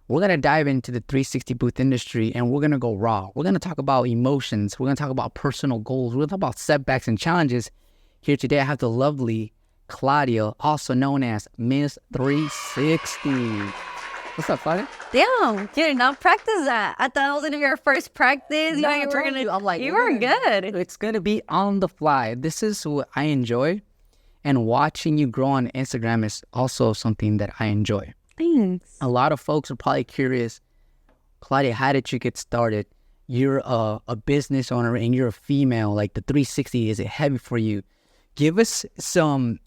we're going to dive into the 360 booth industry and we're going to go raw. We're going to talk about emotions. We're going to talk about personal goals. We're going to talk about setbacks and challenges. Here today, I have the lovely Claudia, also known as Miss 360. What's up, Claudia? Damn, you did not practice that. I thought it was going to be our first practice. No, you were gonna. I'm like, you were good. It's going to be on the fly. This is what I enjoy. And watching you grow on Instagram is also something that I enjoy. Thanks. A lot of folks are probably curious, Claudia, how did you get started? You're a business owner and you're a female. Like the 360, is it heavy for you? Give us some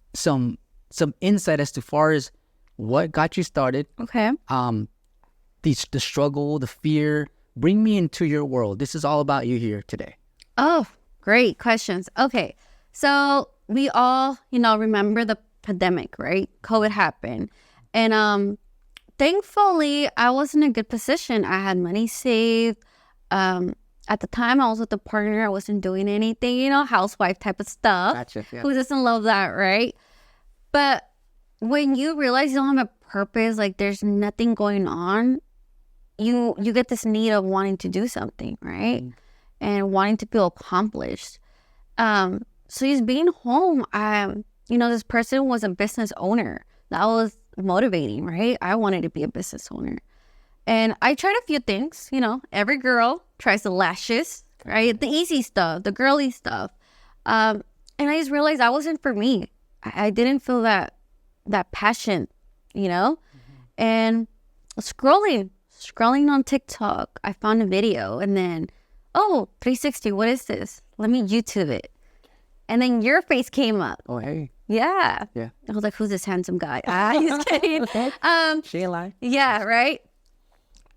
insight as to far as what got you started. Okay. The struggle, the fear. Bring me into your world. This is all about you here today. Oh, great questions. Okay. So we all, remember the pandemic, right? COVID happened. And thankfully, I was in a good position. I had money saved. At the time, I was with a partner. I wasn't doing anything, housewife type of stuff. Gotcha. Yeah. Who doesn't love that, right? But when you realize you don't have a purpose, like there's nothing going on, you get this need of wanting to do something, right? And wanting to feel accomplished. So just being home, this person was a business owner. That was motivating, right? I wanted to be a business owner. And I tried a few things, every girl tries the lashes, right? The easy stuff, the girly stuff. And I just realized that wasn't for me. I didn't feel that passion, And scrolling on TikTok, I found a video and then, 360, what is this? Let me YouTube it. And then your face came up. Oh, hey. Yeah. Yeah. I was like, who's this handsome guy? He's kidding. She ain't lying. Yeah, right?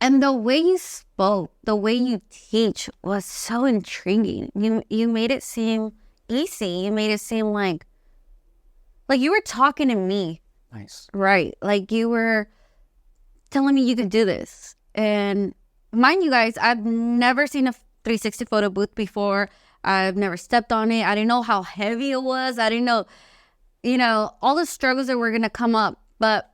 And the way you spoke, the way you teach was so intriguing. You made it seem easy. You made it seem like you were talking to me. Nice. Right. Like you were telling me you could do this. And mind you guys, I've never seen a 360 photo booth before. I've never stepped on it. I didn't know how heavy it was. I didn't know, all the struggles that were going to come up. But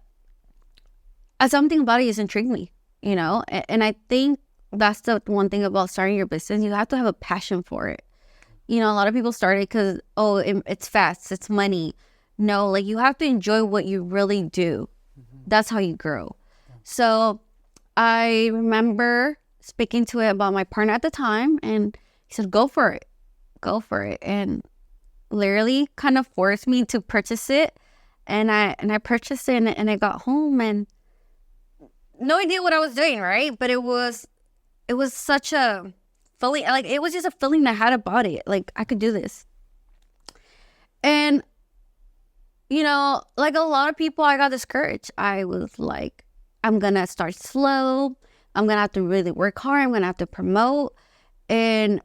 something about it just intrigued me, And I think that's the one thing about starting your business. You have to have a passion for it. A lot of people start it because, it's fast. It's money. No, you have to enjoy what you really do. That's how you grow. So I remember speaking to it about my partner at the time, and he said, go for it. And literally kind of forced me to purchase it. And I purchased it and I got home and no idea what I was doing, right? But it was such a feeling, it was just a feeling I had about it. Like I could do this. And, a lot of people, I got discouraged. I was like, I'm going to start slow. I'm going to have to really work hard. I'm going to have to promote. And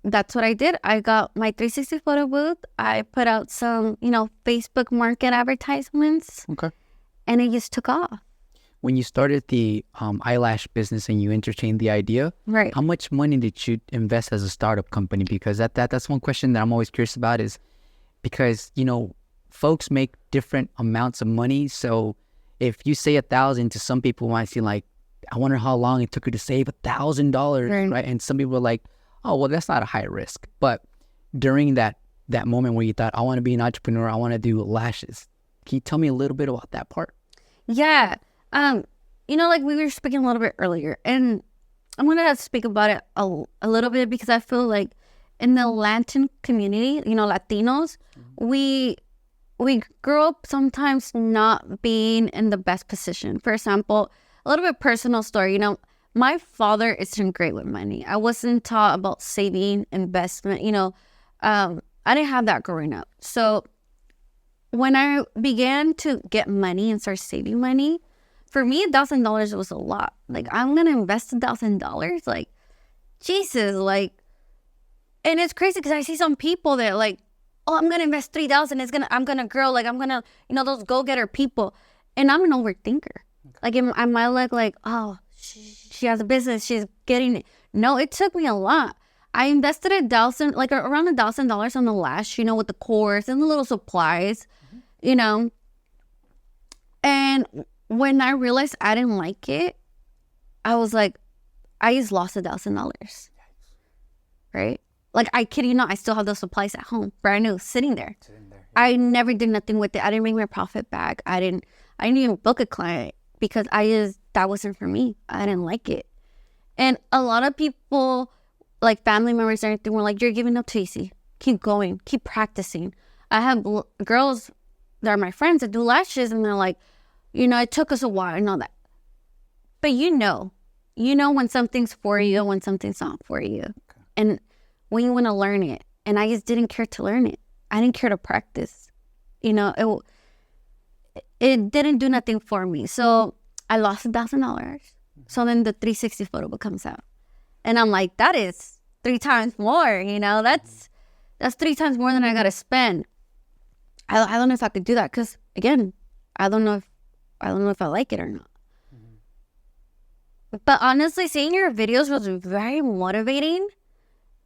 that's what I did. I got my 360 photo booth. I put out some, Facebook market advertisements. Okay. And it just took off. When you started the eyelash business and you entertained the idea, right? How much money did you invest as a startup company? Because that's one question that I'm always curious about is because, folks make different amounts of money. So if you say 1,000 to some people might seem like, I wonder how long it took you to save $1,000, right? And some people are like, oh, well, that's not a high risk. But during that moment where you thought, I want to be an entrepreneur, I want to do lashes. Can you tell me a little bit about that part? Yeah. We were speaking a little bit earlier, and I'm going to speak about it a little bit because I feel like in the Latin community, Latinos, we grow up sometimes not being in the best position. For example, a little bit personal story, my father isn't great with money. I wasn't taught about saving, investment, I didn't have that growing up. So when I began to get money and start saving money, for me, $1,000 was a lot. Like, I'm going to invest $1,000. Like, Jesus, and it's crazy because I see some people that I'm going to invest $3,000. I'm going to grow. I'm going to, those go-getter people. And I'm an overthinker. In my leg, she has a business. She's getting it. No, it took me a lot. I invested around $1,000 on the lash, with the course and the little supplies, And when I realized I didn't like it, I was like, I just lost $1,000, right? Like, I kid you not, I still have those supplies at home, brand new, sitting there. I never did nothing with it. I didn't bring my profit back. I didn't even book a client because that wasn't for me. I didn't like it. And a lot of people, like family members and everything, were like, you're giving up, Tracy. Keep going. Keep practicing. I have girls that are my friends that do lashes, and they're like, it took us a while and all that. But you know when something's for you and when something's not for you. Okay. And when you want to learn it. And I just didn't care to learn it. I didn't care to practice. It didn't do nothing for me. So I lost $1,000. So then the 360 photo book comes out. And I'm like, that is 3 times more, that's 3 times more than I got to spend. I don't know if I could do that because, again, I don't know if I like it or not. But honestly, seeing your videos was very motivating.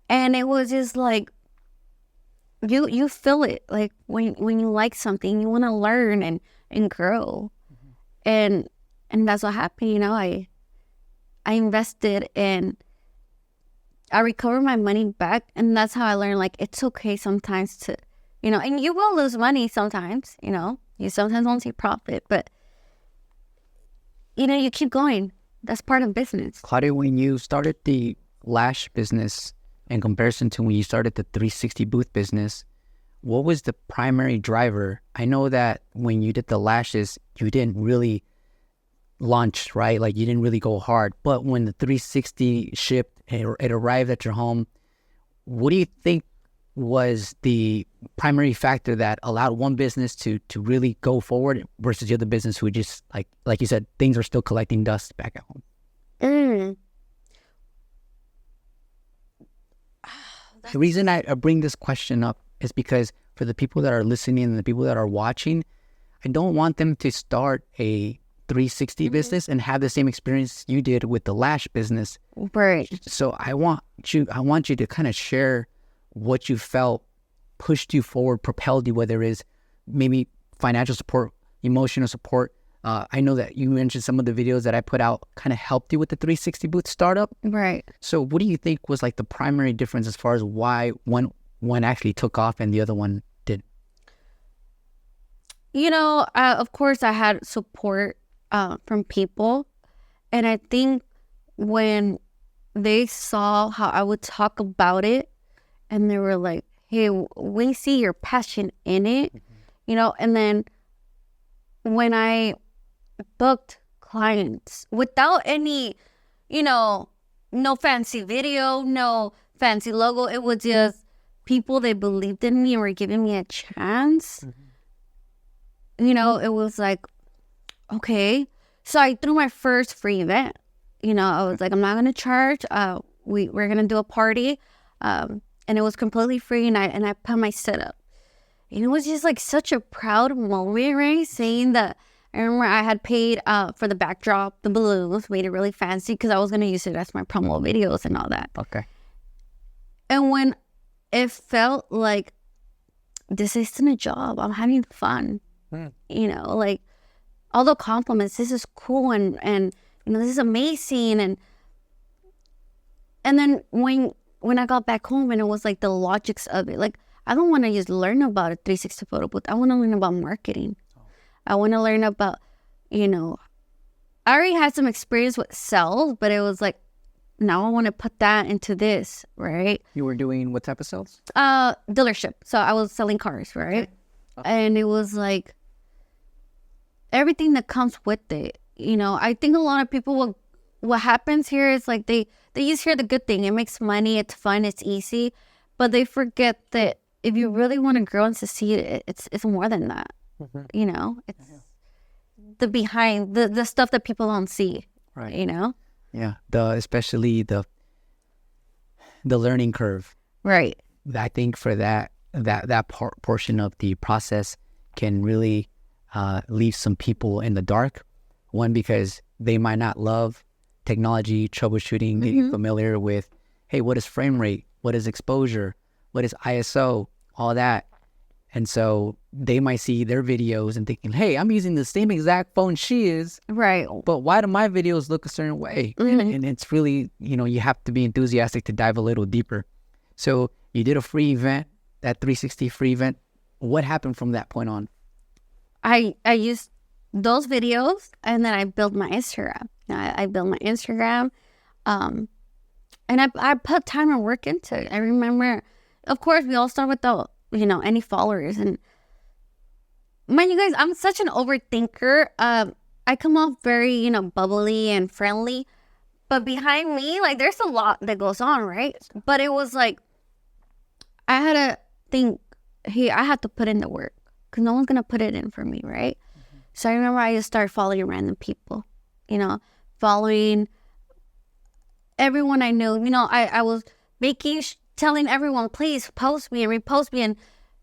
And it was just like, you feel it. Like when you like something, you want to learn and grow. And that's what happened. I invested and I recovered my money back. And that's how I learned, like, it's okay sometimes to, and you will lose money sometimes, you sometimes won't see profit, but you keep going. That's part of business. Claudia, when you started the lash business in comparison to when you started the 360 booth business, what was the primary driver? I know that when you did the lashes, you didn't really launch, right? Like, you didn't really go hard. But when the 360 shipped, it arrived at your home, what do you think was the primary factor that allowed one business to really go forward versus the other business who just, like you said, things are still collecting dust back at home? The reason I bring this question up is because for the people that are listening and the people that are watching, I don't want them to start a 360 business and have the same experience you did with the lash business. Right. So I want you to kind of share what you felt pushed you forward, propelled you, whether it is maybe financial support, emotional support. I know that you mentioned some of the videos that I put out kind of helped you with the 360 booth startup. Right. So what do you think was like the primary difference as far as why one actually took off and the other one did? Of course I had support from people. And I think when they saw how I would talk about it and they were like, hey, we see your passion in it, and then when I booked clients without any, no fancy video, no fancy logo. It was just people that believed in me and were giving me a chance. It was like, okay. So I threw my first free event. I was like, I'm not going to charge. We're going to do a party. And it was completely free. And I put my setup. And it was just like such a proud moment, right? Saying that. I remember I had paid for the backdrop, the balloons, made it really fancy because I was going to use it as my promo videos and all that. Okay. And when it felt like this isn't a job, I'm having fun, like all the compliments, this is cool and this is amazing. And then when I got back home and it was like the logics of it, like I don't want to just learn about a 360 photo booth. I want to learn about marketing. I want to learn about, I already had some experience with sales, but it was like, now I want to put that into this, right? You were doing what type of sales? Dealership. So I was selling cars, right? Okay. And it was like everything that comes with it. I think a lot of people, what happens here is like they just hear the good thing. It makes money. It's fun. It's easy. But they forget that if you really want to grow and succeed, it's more than that. It's the behind the stuff that people don't see, right? Yeah, especially the learning curve, right? I think for that portion of the process can really leave some people in the dark. One, because they might not love technology, troubleshooting, getting familiar with, hey, what is frame rate, what is exposure, what is ISO, all that. And so they might see their videos and thinking, hey, I'm using the same exact phone she is. Right. But why do my videos look a certain way? And it's really, you have to be enthusiastic to dive a little deeper. So you did a free event, that 360 free event. What happened from that point on? I used those videos, and then I built my Instagram. I built my Instagram, and I put time and work into it. I remember, of course, we all start without any followers, and mind you guys, I'm such an overthinker. I come off very bubbly and friendly, but behind me, like, there's a lot that goes on, right? But it was like I had to think, hey, I had to put in the work because no one's gonna put it in for me, right? So I remember I just started following random people, following everyone I knew. I was telling everyone, please post me and repost me. And,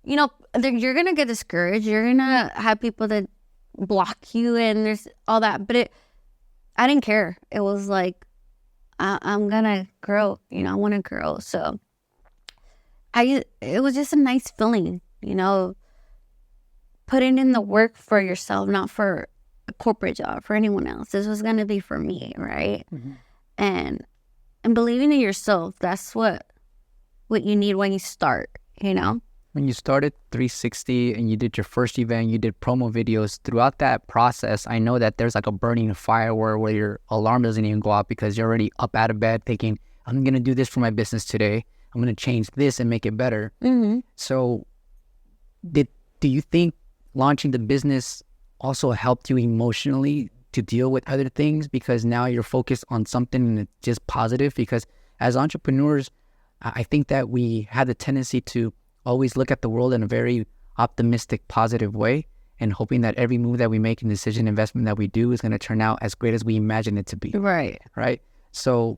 you're going to get discouraged. You're going to have people that block you and there's all that. But I didn't care. It was like, I'm going to grow. I want to grow. So it was just a nice feeling, putting in the work for yourself, not for a corporate job, for anyone else. This was going to be for me, right? And believing in yourself, that's what you need when you start, When you started 360 and you did your first event, you did promo videos. Throughout that process, I know that there's like a burning fire where your alarm doesn't even go off because you're already up out of bed thinking, I'm going to do this for my business today. I'm going to change this and make it better. So do you think launching the business also helped you emotionally to deal with other things because now you're focused on something that's just positive? Because as entrepreneurs, I think that we have the tendency to always look at the world in a very optimistic, positive way and hoping that every move that we make and decision investment that we do is going to turn out as great as we imagine it to be. Right. So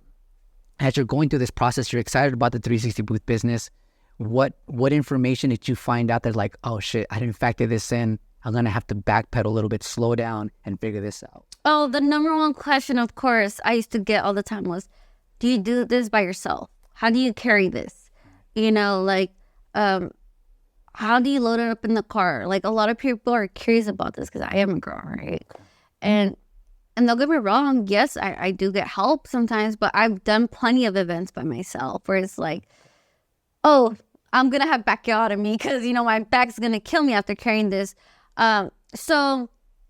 as you're going through this process, you're excited about the 360 booth business. What information did you find out that's like, oh shit, I didn't factor this in. I'm going to have to backpedal a little bit, slow down and figure this out? Oh, the number one question, of course, I used to get all the time was, do you do this by yourself? How do you carry this? How do you load it up in the car? Like, a lot of people are curious about this because I am a girl, right? And don't get me wrong, yes, I do get help sometimes, but I've done plenty of events by myself where it's like, oh, I'm going to have bacchiotomy because, my back's going to kill me after carrying this. So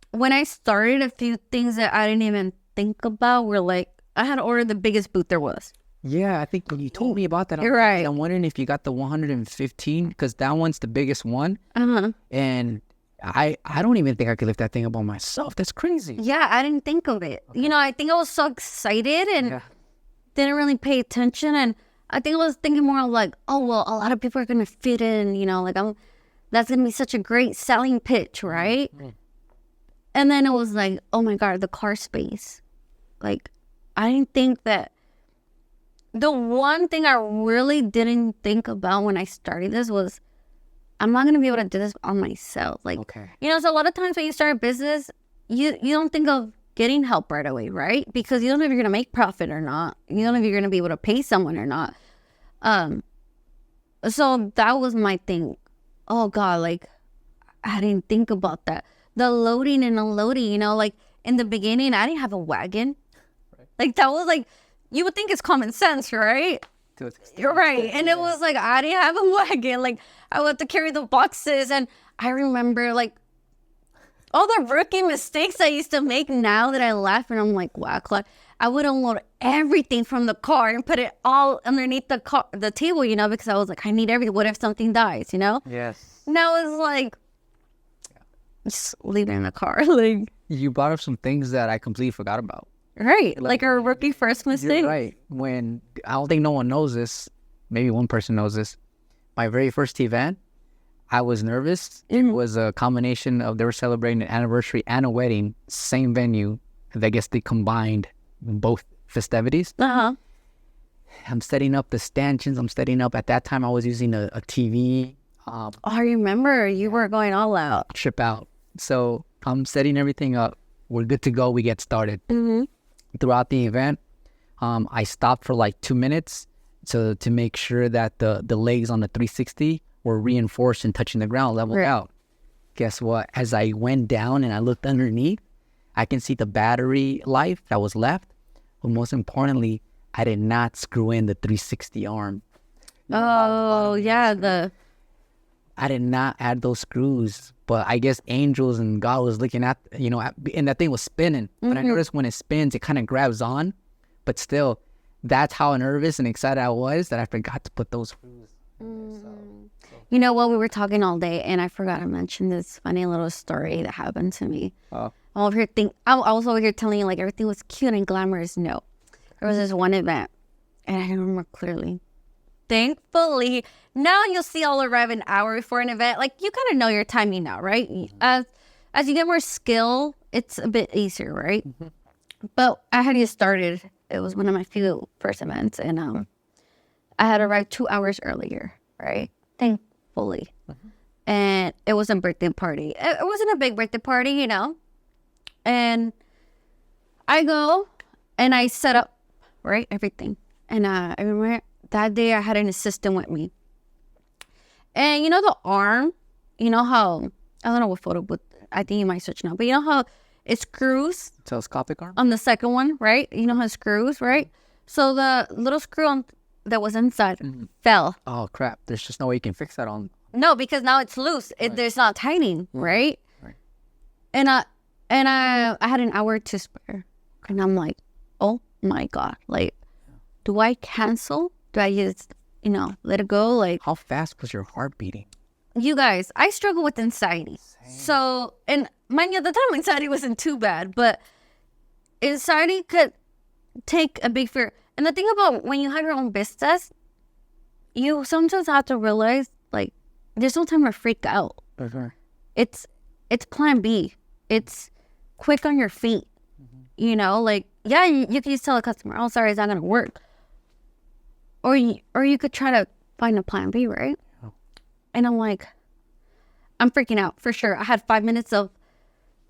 when I started, a few things that I didn't even think about were like, I had to order the biggest booth there was. Yeah, I think when you told me about that, You're right. I'm wondering if you got the 115 because that one's the biggest one. And I don't even think I could lift that thing up on myself. That's crazy. Yeah, I didn't think of it. Okay. I think I was so excited and didn't really pay attention. And I think I was thinking more like, oh, well, a lot of people are going to fit in, that's going to be such a great selling pitch, right? And then it was like, oh my God, the car space. Like, I didn't think that. The one thing I really didn't think about when I started this was, I'm not going to be able to do this on myself. Like, so a lot of times when you start a business, you don't think of getting help right away, right? Because you don't know if you're going to make profit or not. You don't know if you're going to be able to pay someone or not. So that was my thing. Oh God, like, I didn't think about that. The loading and unloading, like in the beginning, I didn't have a wagon. Like, that was like, you would think it's common sense, right? You're right. And it was like, I didn't have a wagon. Like, I would have to carry the boxes. And I remember, like, all the rookie mistakes I used to make now that I laugh. And I'm like, wow, Claude, I would unload everything from the car and put it all underneath the table, because I was like, I need everything. What if something dies, Yes. Now it's like, just leave it in the car. Like, you brought up some things that I completely forgot about. Right, like our rookie first mistake. You're right. When I don't think no one knows this, maybe one person knows this. My very first event, I was nervous. It was a combination of they were celebrating an anniversary and a wedding, same venue. I guess they combined both festivities. I'm setting up the stanchions. I'm setting up. At that time, I was using a TV. I remember you were going all out. Trip out. So I'm setting everything up. We're good to go. We get started. Throughout the event, I stopped for like 2 minutes to make sure that the legs on the 360 were reinforced and touching the ground, leveled out. Guess what? As I went down and I looked underneath, I can see the battery life that was left. But most importantly, I did not screw in the 360 arm. Oh, yeah. I did not add those screws, but I guess angels and God was looking at, and that thing was spinning. But I noticed when it spins, it kind of grabs on. But still, that's how nervous and excited I was that I forgot to put those screws. You know what? We were talking all day, and I forgot to mention this funny little story that happened to me. Oh. I was over here telling you like everything was cute and glamorous. No, there was this one event, and I remember clearly. Thankfully, now you'll see I'll arrive an hour before an event. Like, you kind of know your timing now, right? As you get more skill, it's a bit easier, right? But I had to get started. It was one of my few first events, and I had arrived 2 hours earlier, right? Thankfully. And it was a birthday party. It wasn't a big birthday party, And I go and I set up, right, everything. And I remember that day I had an assistant with me. And the arm, how, I don't know what photo booth, I think you might search now, but you know how it screws? Telescopic arm? On the second one, right? You know how it screws, right? So the little screw that was inside fell. Oh, crap. There's just no way you can fix that on. No, because now it's loose. There's not tightening, right? Right. And I had an hour to spare. And I'm like, oh my God. Like, do I cancel? Do I just, let it go? Like, how fast was your heart beating? You guys, I struggle with anxiety. Same. So, and mind you, at the time, anxiety wasn't too bad, but anxiety could take a big fear. And the thing about when you have your own business, you sometimes have to realize, like, there's no time to freak out. Okay. It's plan B. It's quick on your feet. Like, yeah, you can just tell a customer, oh, sorry, it's not going to work. Or you could try to find a plan B, right? Oh. And I'm like, I'm freaking out for sure. I had 5 minutes of,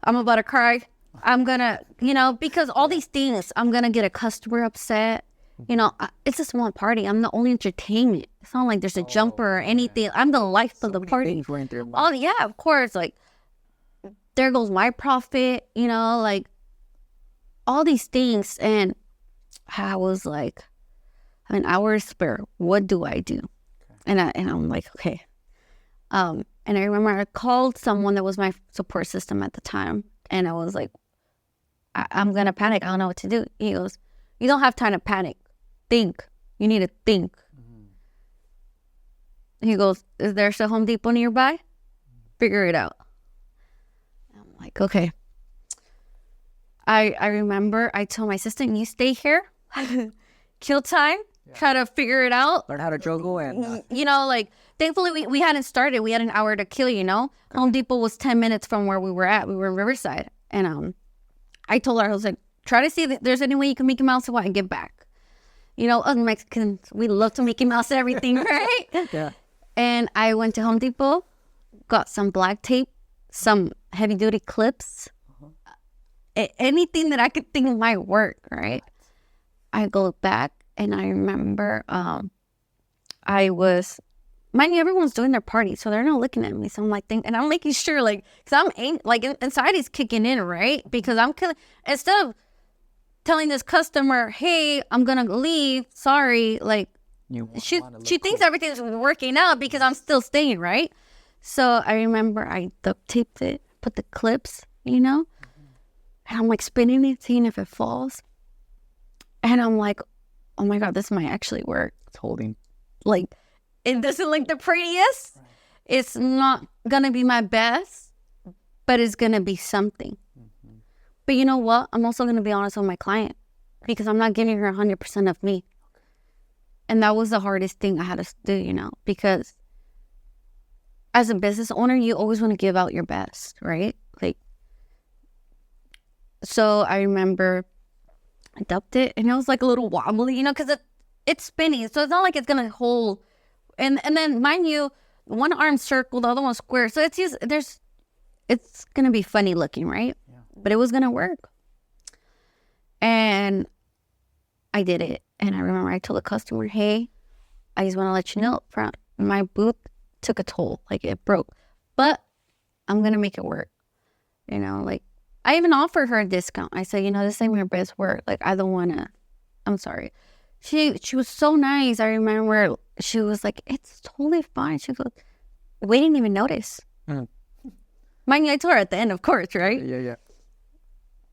I'm about to cry. I'm going to, because all these things, I'm going to get a customer upset. It's a small party. I'm the only entertainment. It's not like there's a jumper or anything. I'm the life of the party. Oh, yeah, of course. Like, there goes my profit, like all these things. And I was like, an hour spare. What do I do? Okay. And I'm like, okay. And I remember I called someone that was my support system at the time. And I was like, I'm going to panic. I don't know what to do. He goes, you don't have time to panic. Think. You need to think. He goes, is there a Home Depot nearby? Figure it out. I'm like, okay. I remember I told my assistant, you stay here. Kill time. Try to figure it out. Learn how to juggle and... like, thankfully, we hadn't started. We had an hour to kill, Home Depot was 10 minutes from where we were at. We were in Riverside. And I told her, I was like, try to see if there's any way you can Mickey Mouse and get back. Us Mexicans, we love to Mickey Mouse everything, right? Yeah. And I went to Home Depot, got some black tape, some heavy-duty clips, anything that I could think might work, right? I go back, and I remember I was, mind you, everyone's doing their party, so they're not looking at me. So I'm like, and I'm making sure, like, because anxiety's kicking in, right? Because instead of telling this customer, hey, I'm going to leave, sorry, like, she thinks everything's working out because I'm still staying, right? So I remember I duct taped it, put the clips, and I'm like spinning it, seeing if it falls. And I'm like, oh my God, this might actually work. It's holding. Like, it doesn't look the prettiest. Right. It's not going to be my best, but it's going to be something. But you know what? I'm also going to be honest with my client because I'm not giving her 100% of me. And that was the hardest thing I had to do, because as a business owner, you always want to give out your best, right? Like, so I remember I dumped it and it was like a little wobbly, because it's spinning. So it's not like it's going to hold. And then mind you, one arm circle, the other one square. So it's going to be funny looking, right? Yeah. But it was going to work. And I did it. And I remember I told the customer, hey, I just want to let you know, from my booth took a toll. Like it broke. But I'm going to make it work. You know, like I even offered her a discount. I said, you know, this ain't my best work. Like I don't want to, I'm sorry. She was so nice. I remember she was like, it's totally fine. She goes, we didn't even notice. Mind you, I told her at the end, of course, right? Yeah.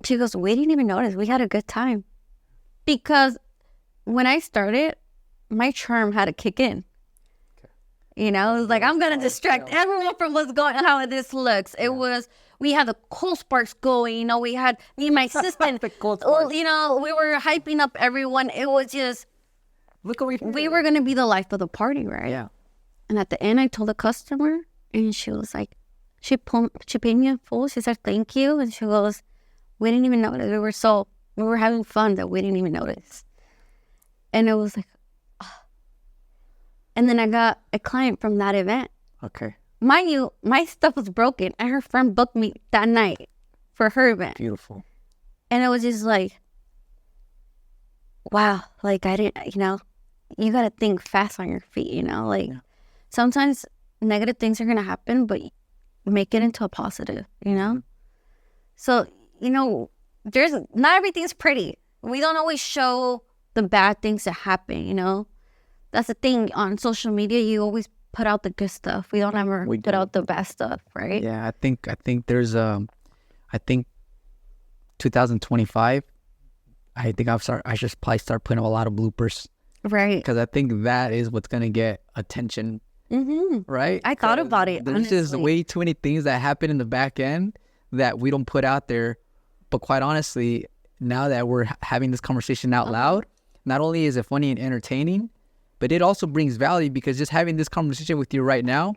She goes, we didn't even notice. We had a good time. Because when I started, my charm had to kick in. You know, it was like, I'm going to distract everyone from what's going on, how this looks. It was, we had the cold sparks going, you know, we had me and my assistant, you know, we were hyping up everyone. It was just, look over here. We were going to be the life of the party, right? Yeah. And at the end, I told the customer, and she was like, she paid me in full. She said, thank you. And she goes, we didn't even notice. We were having fun that we didn't even notice. And it was like, and then I got a client from that event. Okay. Mind you, my stuff was broken, and her friend booked me that night for her event. Beautiful. And it was just like, wow, like I didn't, you know, you got to think fast on your feet, you know, like sometimes negative things are going to happen, but make it into a positive, you know? So, you know, not everything's pretty. We don't always show the bad things that happen, you know? That's the thing on social media. You always put out the good stuff. We don't ever put out the bad stuff, right? Yeah, I think there's I think 2025. I think I should probably start putting up a lot of bloopers, right? Because I think that is what's gonna get attention, right? I thought about it. There's just way too many things that happen in the back end that we don't put out there. But quite honestly, now that we're having this conversation out loud, not only is it funny and entertaining, but it also brings value, because just having this conversation with you right now,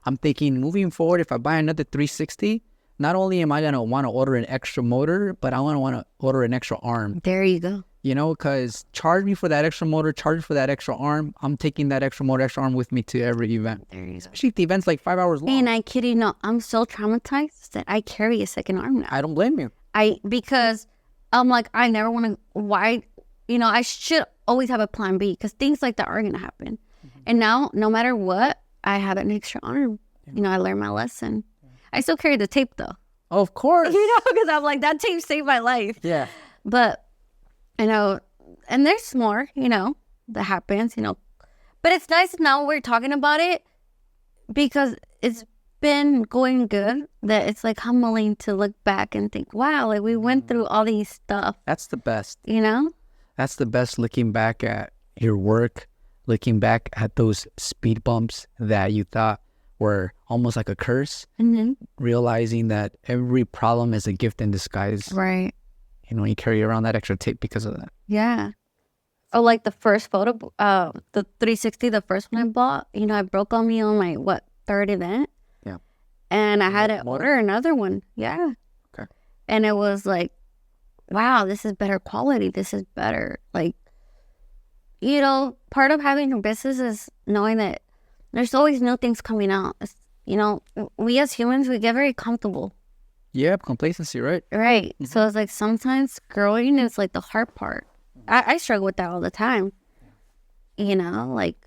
I'm thinking moving forward, if I buy another 360, not only am I going to want to order an extra motor, but I want to order an extra arm. There you go. You know, because charge me for that extra motor, charge me for that extra arm. I'm taking that extra motor, extra arm with me to every event. There you go. Especially if the event's like 5 hours long. And I kid you not, I'm so traumatized that I carry a second arm now. I don't blame you. Because I'm like, I never want to, why, you know, I should always have a plan B, because things like that are going to happen. And now, no matter what, I have an extra arm. You know, I learned my lesson. I still carry the tape though. Oh, of course. You know, because I'm like, that tape saved my life. Yeah. But, you know, and there's more, you know, that happens, you know. But it's nice now we're talking about it, because it's been going good, that it's like humbling to look back and think, wow, like we went through all these stuff. That's the best. You know? That's the best, looking back at your work, looking back at those speed bumps that you thought were almost like a curse, realizing that every problem is a gift in disguise. Right. You know, you carry around that extra tape because of that. Yeah. Oh, like the first photo, the 360, the first one I bought, you know, it broke on me on my, third event? Yeah. And I had to order another one. Yeah. Okay. And it was like, wow, this is better quality. This is better. Like, you know, part of having a business is knowing that there's always new things coming out. It's, you know, we as humans, we get very comfortable. Yeah, complacency, right? Right. So it's like sometimes growing is like the hard part. I struggle with that all the time. You know, like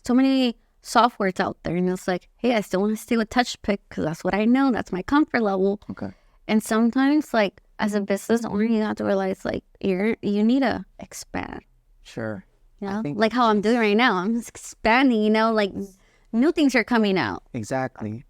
so many softwares out there, and it's like, hey, I still want to stay with TouchPick because that's what I know. That's my comfort level. Okay. And sometimes, like, as a business owner, you have to realize, like, you need to expand. Sure. You know, like how I'm doing right now. I'm just expanding, you know, like new things are coming out. Exactly.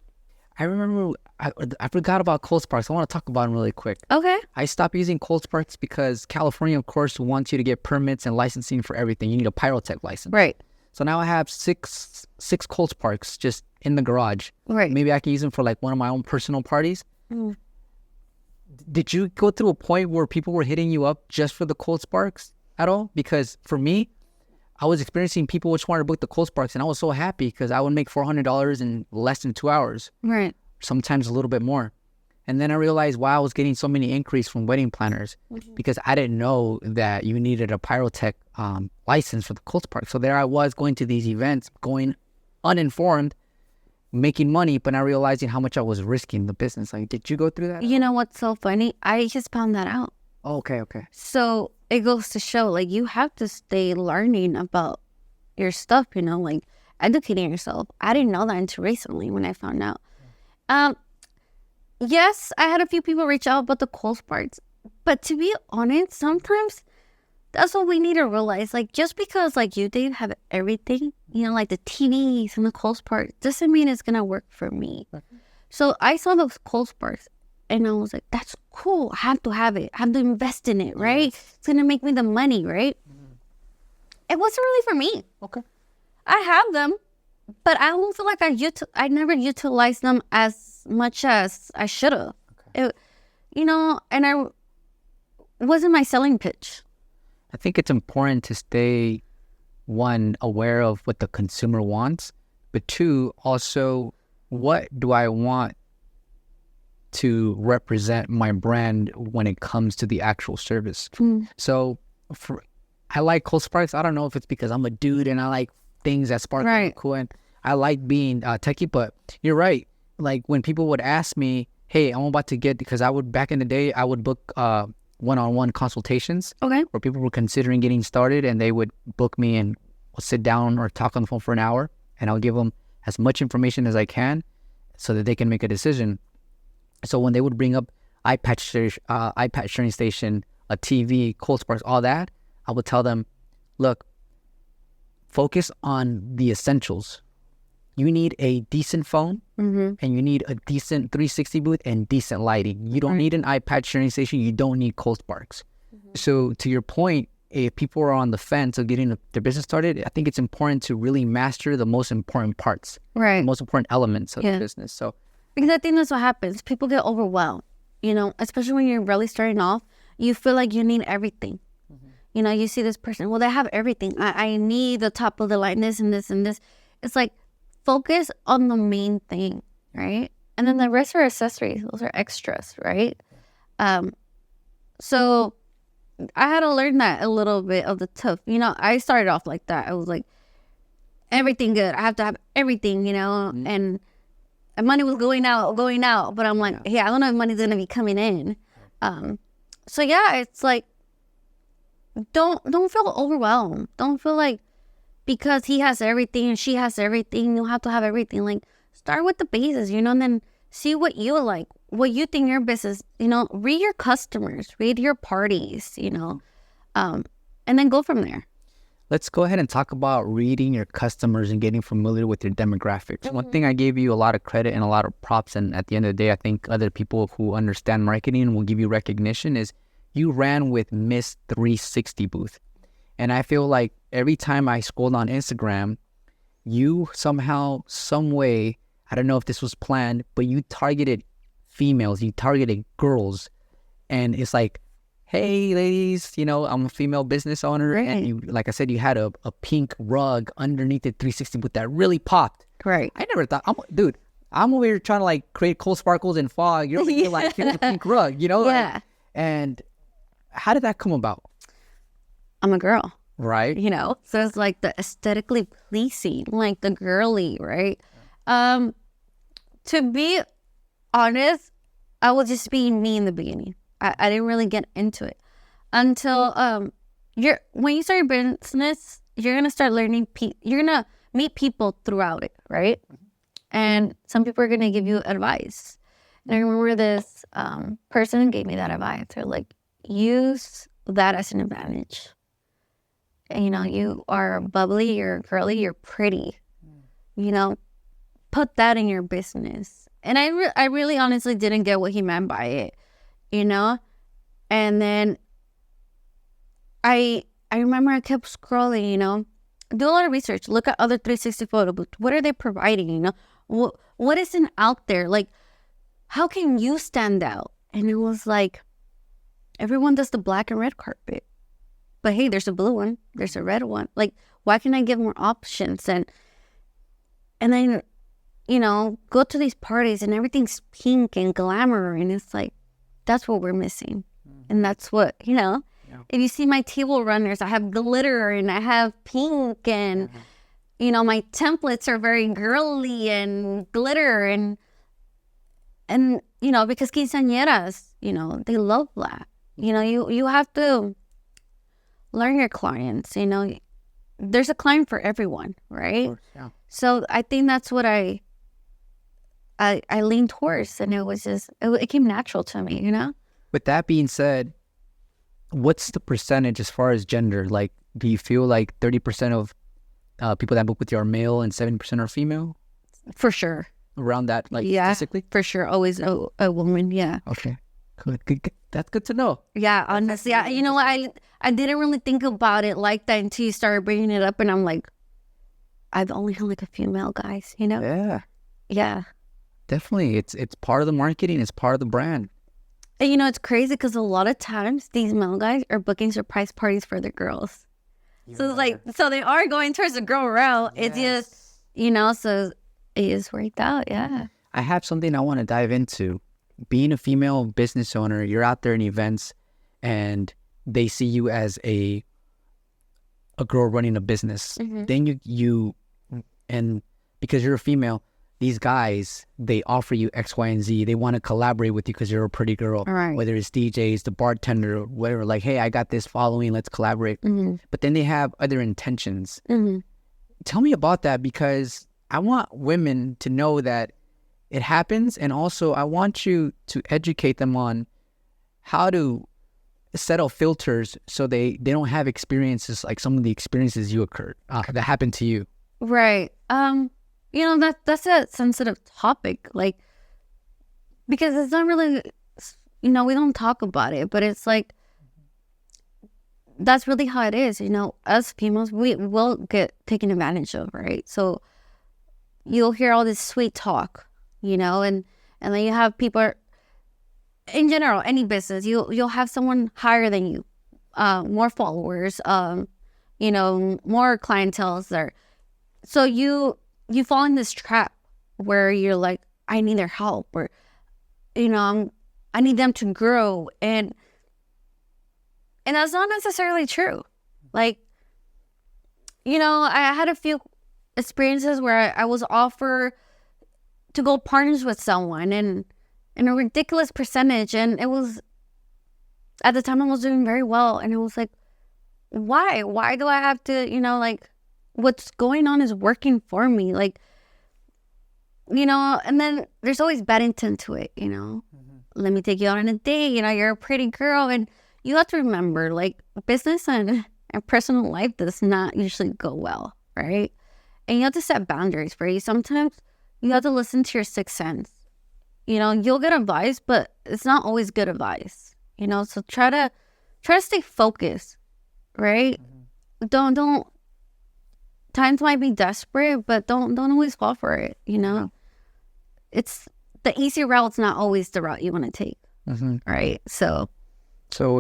I remember, I forgot about cold sparks. I want to talk about them really quick. Okay. I stopped using cold sparks because California, of course, wants you to get permits and licensing for everything. You need a pyrotech license. Right. So now I have six cold sparks just in the garage. Right. Maybe I can use them for like one of my own personal parties. Did you go through a point where people were hitting you up just for the cold sparks at all? Because for me, I was experiencing people which wanted to book the cold sparks, and I was so happy because I would make $400 in less than 2 hours. Right. Sometimes a little bit more. And then I realized why I was getting so many inquiries from wedding planners, because I didn't know that you needed a pyrotech license for the cold spark. So there I was going to these events, going uninformed, making money, but not realizing how much I was risking the business. Like, did you go through that? You know what's so funny? I just found that out. Oh, okay. So it goes to show, like, you have to stay learning about your stuff, you know, like, educating yourself. I didn't know that until recently when I found out. Yes, I had a few people reach out about the cold parts, but to be honest, sometimes that's what we need to realize. Like, just because like you did have everything, like the TVs and the cold parts, doesn't mean it's gonna work for me. So I saw those cold parts and I was like, that's cool. I have to have it. I have to invest in it, right? Yes. It's gonna make me the money, right? It wasn't really for me. Okay. I have them, but I don't feel like I never utilized them as much as I should have. Okay. And wasn't my selling pitch. I think it's important to stay, one, aware of what the consumer wants, but two, also, what do I want to represent my brand when it comes to the actual service? So I like cold sparks. I don't know if it's because I'm a dude and I like things that spark right. Cool, and I like being techie, but you're right. Like when people would ask me, hey, I'm about to because back in the day, I would book one-on-one consultations. Okay. Where people were considering getting started and they would book me and we'll sit down or talk on the phone for an hour and I'll give them as much information as I can so that they can make a decision. So when they would bring up iPad sharing station, a TV, cold sparks, all that, I would tell them, look, focus on the essentials. You need a decent phone and you need a decent 360 booth and decent lighting. You don't need an iPad sharing station. You don't need cold sparks. So to your point, if people are on the fence of getting their business started, I think it's important to really master the most important parts, right? The most important elements of the business. So, because I think that's what happens. People get overwhelmed, especially when you're really starting off. You feel like you need everything. You see this person, well, they have everything. I need the top of the line, this and this and this. It's like, focus on the main thing, right? And then the rest are accessories. Those are extras, right? So I had to learn that a little bit of the tough. I started off like that. I was like, everything good. I have to have everything, and money was going out. But I'm like, I don't know if money's going to be coming in. So yeah, it's like, don't feel overwhelmed. Don't feel like because he has everything and she has everything, you have to have everything. Like, start with the bases, and then see what you like, what you think your business, read your customers, read your parties, and then go from there. Let's go ahead and talk about reading your customers and getting familiar with your demographics. One thing I gave you a lot of credit and a lot of props, and at the end of the day, I think other people who understand marketing will give you recognition, is you ran with Miss 360 booth. And I feel like every time I scrolled on Instagram, you somehow, some way, I don't know if this was planned, but you targeted females, you targeted girls. And it's like, hey, ladies, I'm a female business owner. Right. And you, like I said, you had a pink rug underneath the 360 booth that really popped. Right. I never thought, I'm over here trying to create cold sparkles and fog. You're like, here's a pink rug, Yeah. And how did that come about? I'm a girl. Right. So it's like the aesthetically pleasing, like the girly, right? To be honest, I was just being me in the beginning. I didn't really get into it until when you start your business, you're gonna start learning. You're gonna meet people throughout it, right? And some people are gonna give you advice. And I remember this person gave me that advice. They're like, use that as an advantage. And, you are bubbly, you're girly, you're pretty. Put that in your business. And I really honestly didn't get what he meant by it, And then I remember I kept scrolling, do a lot of research, look at other 360 photo booths. What are they providing, What isn't out there? Like, how can you stand out? And it was like, everyone does the black and red carpet. But hey, there's a blue one, there's a red one. Like, why can't I give more options? And then, go to these parties and everything's pink and glamour. And it's like, that's what we're missing. And that's what, if you see my table runners, I have glitter and I have pink and, my templates are very girly and glitter and because quinceañeras, they love that. You have to learn your clients, there's a client for everyone, right? Of course, yeah. So I think that's what I leaned towards, and it was just, it came natural to me, you know? With that being said, what's the percentage as far as gender? Like, do you feel like 30% of people that book with you are male and 70% are female? For sure. Around that, like, Yeah, statistically? for sure. Always a woman. Yeah. Okay. Good. That's good to know. Yeah, honestly, you know what? I didn't really think about it like that until you started bringing it up, and I'm like, I've only had like a female guys, you know? Yeah, Yeah. definitely. It's part of the marketing. It's part of the brand. And you know, it's crazy because a lot of times these male guys are booking surprise parties for the girls. So it's like, so they are going towards the girl route. Yes. It's just, you know, so it just worked out. Yeah. I have something I want to dive into. Being a female business owner, you're out there in events and they see you as a girl running a business. Mm-hmm. Then you and because you're a female, these guys, they offer you X, Y, and Z. They want to collaborate with you because you're a pretty girl. Right. Whether it's DJs, the bartender, whatever. Like, hey, I got this following. Let's collaborate. Mm-hmm. But then they have other intentions. Mm-hmm. Tell me about that, because I want women to know that it happens. And also, I want you to educate them on how to settle filters so they don't have experiences like some of the experiences that happened to you. Right. You know, that's a sensitive topic, like, because it's not really, you know, we don't talk about it, but it's like, that's really how it is, you know. Us females, we will get taken advantage of, right? So you'll hear all this sweet talk, you know, and then you have people, in general, any business, you'll have someone higher than you, more followers, you know, more clientele there. So you fall in this trap where you're like, I need their help, or, you know, I need them to grow. And that's not necessarily true. Like, you know, I had a few experiences where I was offered to go partners with someone and in a ridiculous percentage. And it was, at the time I was doing very well. And it was like, why? Why do I have to, you know, like, what's going on is working for me. Like, you know, and then there's always bad intent to it, you know. Mm-hmm. Let me take you out on a date. You know, you're a pretty girl. And you have to remember, like, business and personal life does not usually go well, right? And you have to set boundaries, right? Sometimes you have to listen to your sixth sense. You know, you'll get advice, but it's not always good advice, you know. So try to stay focused, right? Mm-hmm. Don't times might be desperate, but don't always fall for it, you know. It's the easy route's not always the route you want to take. Mm-hmm. Right? So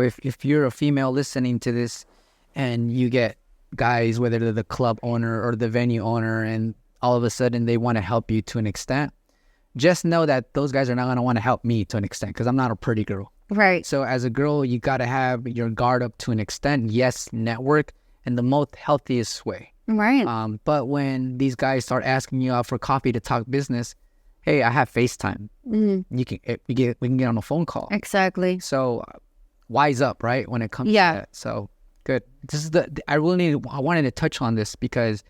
if you're a female listening to this and you get guys, whether they're the club owner or the venue owner, and all of a sudden they want to help you to an extent, just know that those guys are not going to want to help me to an extent, because I'm not a pretty girl. Right. So as a girl, you got to have your guard up to an extent. Yes, network in the most healthiest way. Right. But when these guys start asking you out for coffee to talk business, hey, I have FaceTime. Mm-hmm. We can get on a phone call. Exactly. So wise up, right? When it comes to that. So good. This is I wanted to touch on this because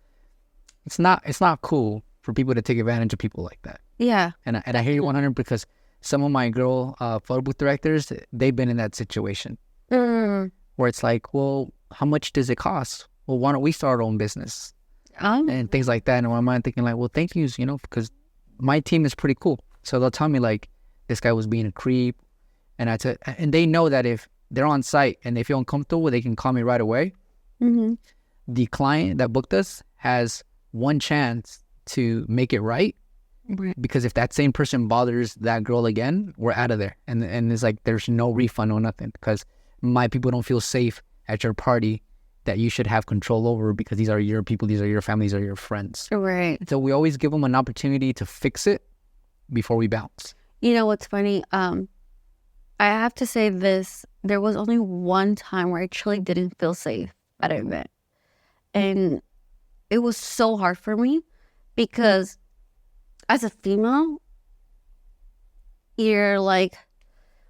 it's not cool for people to take advantage of people like that. Yeah. And I hear you 100, because some of my girl photo booth directors, they've been in that situation where it's like, well, how much does it cost? Well, why don't we start our own business? And things like that. And I'm thinking like, well, thank you, you know, because my team is pretty cool. So they'll tell me like, this guy was being a creep. And and they know that if they're on site and they feel uncomfortable, they can call me right away. Mm-hmm. The client that booked us has one chance to make it right. Because if that same person bothers that girl again, we're out of there. And it's like, there's no refund or nothing, because my people don't feel safe at your party that you should have control over, because these are your people, these are your families, are your friends. Right. So we always give them an opportunity to fix it before we bounce. You know what's funny? I have to say this. There was only one time where I truly didn't feel safe at an event. And it was so hard for me because as a female, you're like,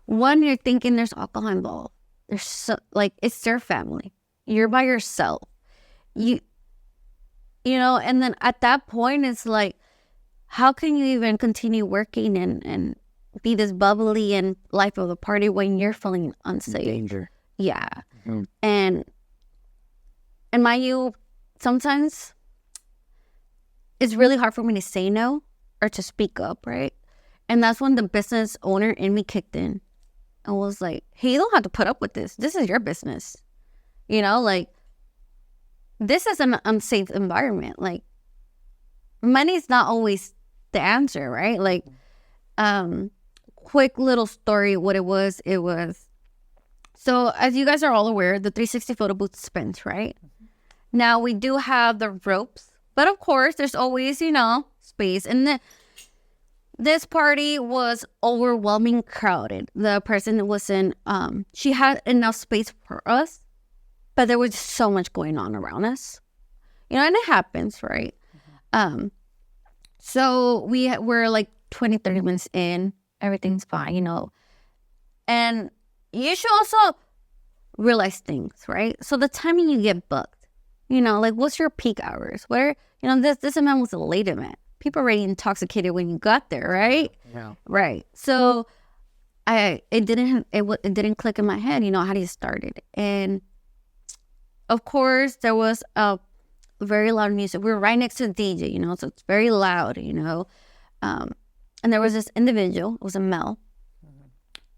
one, you're thinking there's alcohol involved. There's like, it's their family. You're by yourself. You And then at that point, it's like, how can you even continue working and be this bubbly and life of the party when you're feeling unsafe? Danger. Yeah. Mm-hmm. And mind you, sometimes it's really hard for me to say no or to speak up, right? And that's when the business owner in me kicked in and was like, hey, you don't have to put up with this. This is your business. Like, this is an unsafe environment. Like, money's not always the answer, right? Like, quick little story, what it was. So as you guys are all aware, the 360 photo booth spins, right? Mm-hmm. Now we do have the ropes, but of course there's always, space. And this party was overwhelming crowded. The person wasn't, she had enough space for us, but there was so much going on around us, and it happens, right? Mm-hmm. So we're like 20, 30 minutes in, everything's fine, and you should also realize things, right? So the timing you get booked, like, what's your peak hours? Where, this event was a late event. People are already intoxicated when you got there, right? Yeah. Right. So it didn't click in my head, how do you start it? And of course, there was a very loud music. We were right next to the DJ, so it's very loud, and there was this individual, it was a male,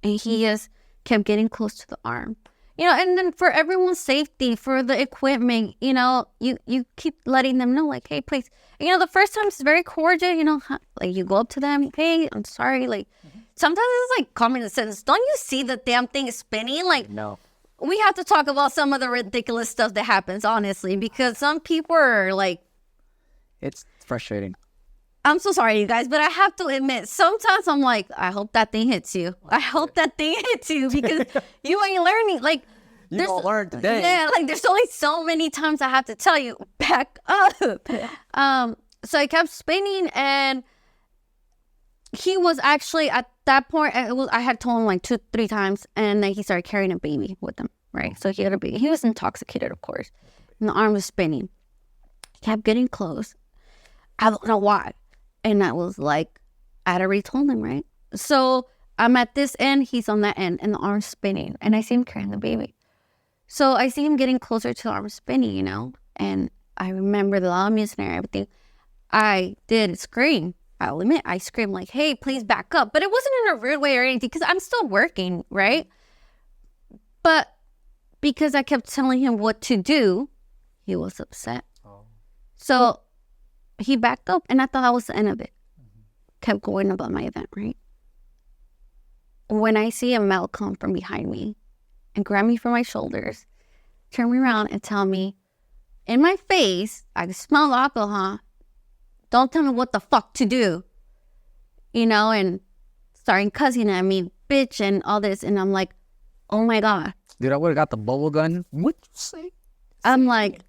and he just kept getting close to the arm, and then for everyone's safety, for the equipment, you keep letting them know, like, hey, please, the first time it's very cordial, like, you go up to them, hey, I'm sorry, like, sometimes it's like common sense. Don't you see the damn thing is spinning? Like, no. We have to talk about some of the ridiculous stuff that happens, honestly, because some people are like... It's frustrating. I'm so sorry, you guys, but I have to admit, sometimes I'm like, I hope that thing hits you. I hope that thing hits you, because you ain't learning. Like, you don't learn today. Yeah, like, there's only so many times I have to tell you, back up. So I kept spinning, and he was actually, at that point, I had told him like 2-3 times, and then he started carrying a baby with him, right? So he had a baby. He was intoxicated, of course, and the arm was spinning. He kept getting close. I don't know why. And I was like, I had already told him, right? So I'm at this end, he's on that end, and the arm's spinning, and I see him carrying the baby. So I see him getting closer to the arm spinning, and I remember the loud music and everything. I did scream. I'll admit, I screamed like, hey, please back up. But it wasn't in a rude way or anything, because I'm still working, right? But because I kept telling him what to do, he was upset. Oh. So he backed up, and I thought that was the end of it. Mm-hmm. Kept going about my event, right? When I see a male come from behind me and grab me from my shoulders, turn me around and tell me in my face, I can smell the alcohol, don't tell me what the fuck to do, and starting cussing at me, bitch, and all this. And I'm like, oh my God. Dude, I would have got the bubble gun. What you say? I'm like,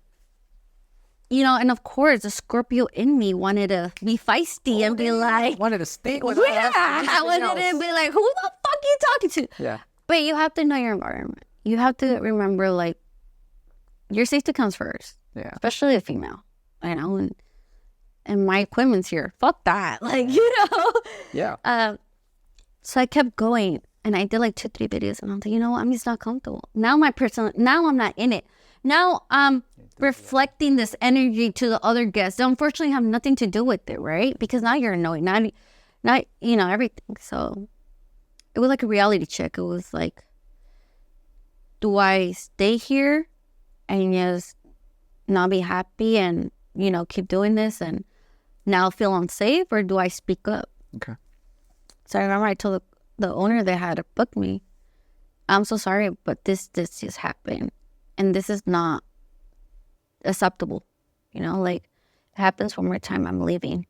and of course, the Scorpio in me wanted to be feisty and be like, wanted to stay with I wanted to be like, who the fuck are you talking to? Yeah. But you have to know your environment. You have to remember, like, your safety comes first. Yeah. Especially a female, and my equipment's here. Fuck that. Like, Yeah. So I kept going, and I did like 2-3 videos, and I'm like, I'm just not comfortable. Now now I'm not in it. Now I'm reflecting this energy to the other guests. They unfortunately have nothing to do with it, right? Because now you're annoying, not everything. So it was like a reality check. It was like, do I stay here and just not be happy and, keep doing this and now feel unsafe, or do I speak up? Okay. So I remember I told the owner that had to book me, I'm so sorry, but this just happened, and this is not acceptable. Like, it happens one more time, I'm leaving,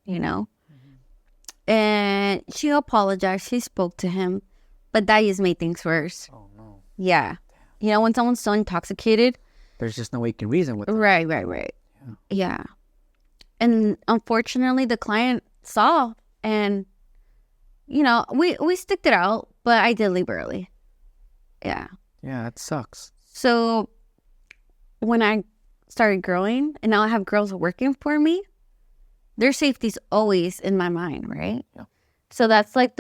Mm-hmm. And she apologized. She spoke to him, but that just made things worse. Oh, no. Yeah. When someone's so intoxicated, there's just no way you can reason with them. Right. Yeah. And unfortunately, the client saw, and, we sticked it out, but I did leave early. Yeah. Yeah, that sucks. So when I started growing and now I have girls working for me, their safety's always in my mind, right? Yeah. So that's like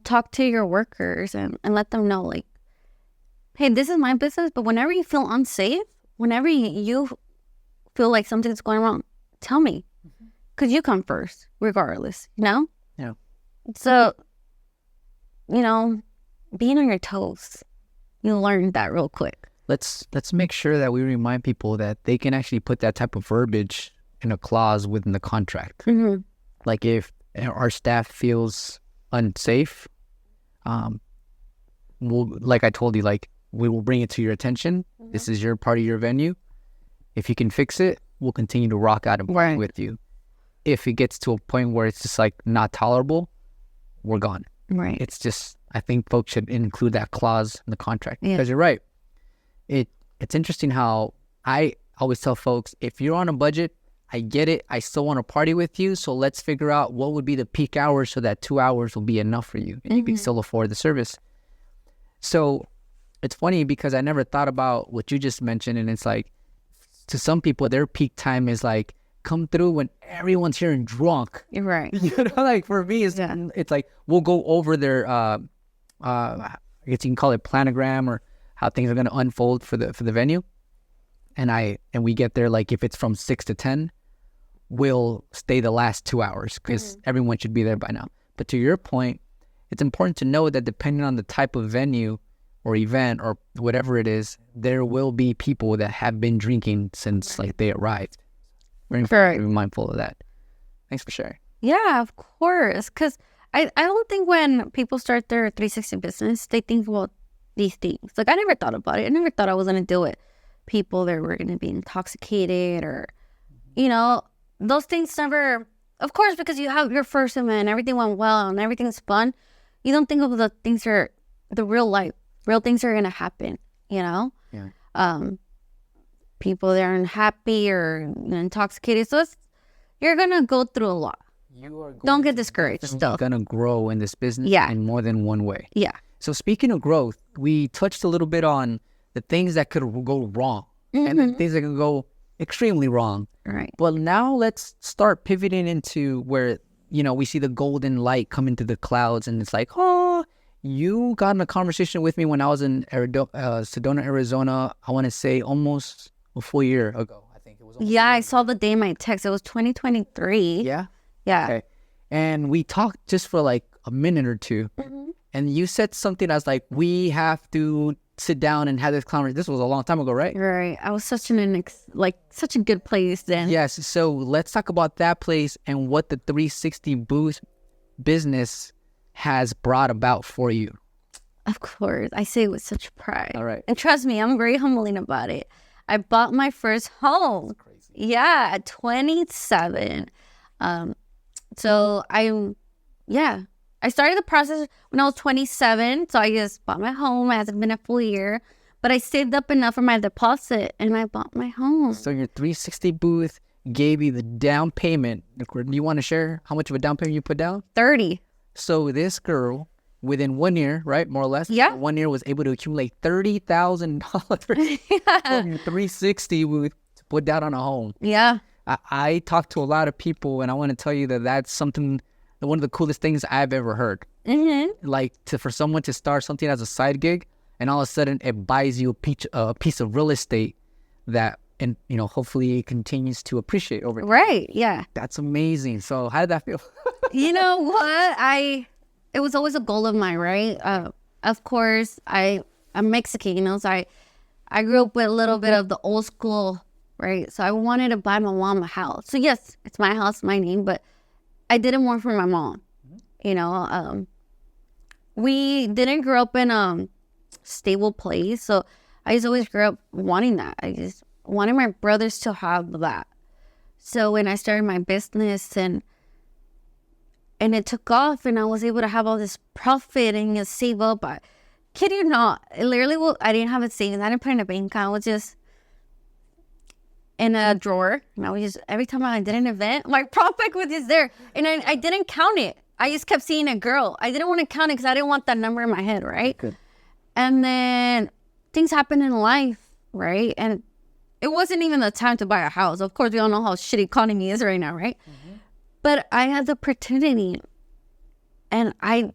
talk to your workers and let them know, like, hey, this is my business, but whenever you feel unsafe, whenever you feel like something's going wrong, tell me. Because you come first, regardless, Yeah. So, being on your toes, you learn that real quick. Let's make sure that we remind people that they can actually put that type of verbiage in a clause within the contract. Mm-hmm. Like if our staff feels unsafe, like I told you, like we will bring it to your attention. Mm-hmm. This is your part of your venue. If you can fix it, we'll continue to rock out and party with you. If it gets to a point where it's just like not tolerable, we're gone. Right. It's just, I think folks should include that clause in the contract. Yeah. Because you're right. It's interesting how I always tell folks, if you're on a budget, I get it. I still want to party with you. So let's figure out what would be the peak hours so that 2 hours will be enough for you and you can still afford the service. So it's funny because I never thought about what you just mentioned. And it's like, to some people, their peak time is like, come through when everyone's here and drunk. You're right. Like for me, it's like, we'll go over their, I guess you can call it planogram or how things are going to unfold for the venue. And we get there, like if it's from 6 to 10, we'll stay the last 2 hours because everyone should be there by now. But to your point, it's important to know that depending on the type of venue or event or whatever it is, there will be people that have been drinking since like they arrived. Very mindful of that. Thanks for sharing. Yeah, of course. Because I don't think when people start their 360 business, they think about these things. Like I never thought about it. I never thought I was going to deal with people that were going to be intoxicated or, those things never, of course, because you have your first event, everything went well and everything's fun. You don't think of the things that are the real things are going to happen, Yeah. People that are unhappy or intoxicated. So you're going to go through a lot. Don't get discouraged. You're going to grow in this business in more than one way. Yeah. So speaking of growth, we touched a little bit on the things that could go wrong and the things that can go extremely wrong. Right. But now let's start pivoting into where, we see the golden light come into the clouds and it's like, oh, you got in a conversation with me when I was in Sedona, Arizona, I want to say almost a full year ago. I think it was. Yeah, I saw the day in my text. It was 2023. Yeah? Yeah. Okay. And we talked just for like a minute or two. And you said something that's like, we have to sit down and have this conversation. This was a long time ago, right? Right. I was such a good place then. Yes. So let's talk about that place and what the 360 booth business has brought about for you. Of course. I say it with such pride. All right. And trust me, I'm very humbling about it. I bought my first home. That's crazy. Yeah, at 27. So I started the process when I was 27. So I just bought my home. It hasn't been a full year. But I saved up enough for my deposit and I bought my home. So your 360 booth gave you the down payment. Do you want to share how much of a down payment you put down? 30. So this girl, within 1 year, right, more or less, 1 year was able to accumulate $30,000 from your 360 booth to put down on a home. Yeah. I talked to a lot of people, and I want to tell you that that's something, one of the coolest things I've ever heard. Like for someone to start something as a side gig, and all of a sudden it buys you a piece of real estate that, and hopefully it continues to appreciate over time. Right. Yeah. That's amazing. So how did that feel? You know what? It was always a goal of mine, right? Of course, I'm Mexican, so I grew up with a little bit of the old school, right? So I wanted to buy my mom a house. So yes, it's my house, my name, but I didn't want for my mom. We didn't grow up in a stable place, so I just always grew up wanting that. I just wanted my brothers to have that. So when I started my business and it took off and I was able to have all this profit and just save up. I kid you not, I didn't have a savings. I didn't put it in a bank account. It was just in a drawer. And I was just, every time I did an event, my profit was just there. And I didn't count it. I just kept seeing a girl. I didn't want to count it because I didn't want that number in my head, right? Good. And then things happen in life, right? And it wasn't even the time to buy a house. Of course, we all know how shitty economy is right now, right? But I had the opportunity, and I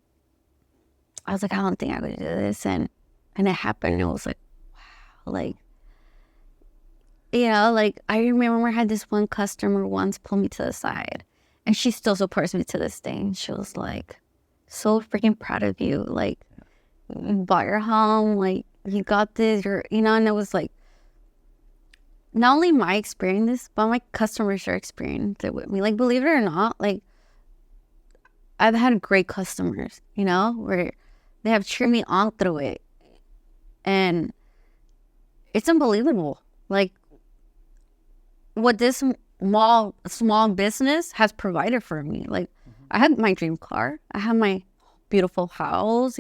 was like, I don't think I could do this, and it happened. It was like, wow, like, like I remember I had this one customer once pull me to the side, and she still supports me to this day. And she was like, so freaking proud of you, like, you bought your home, like, you got this, and it was like, not only my experience, but my customers are experienced it with me. Like, believe it or not, like, I've had great customers, where they have cheered me on through it. And it's unbelievable. Like, what this small business has provided for me. Like, I had my dream car. I have my beautiful house,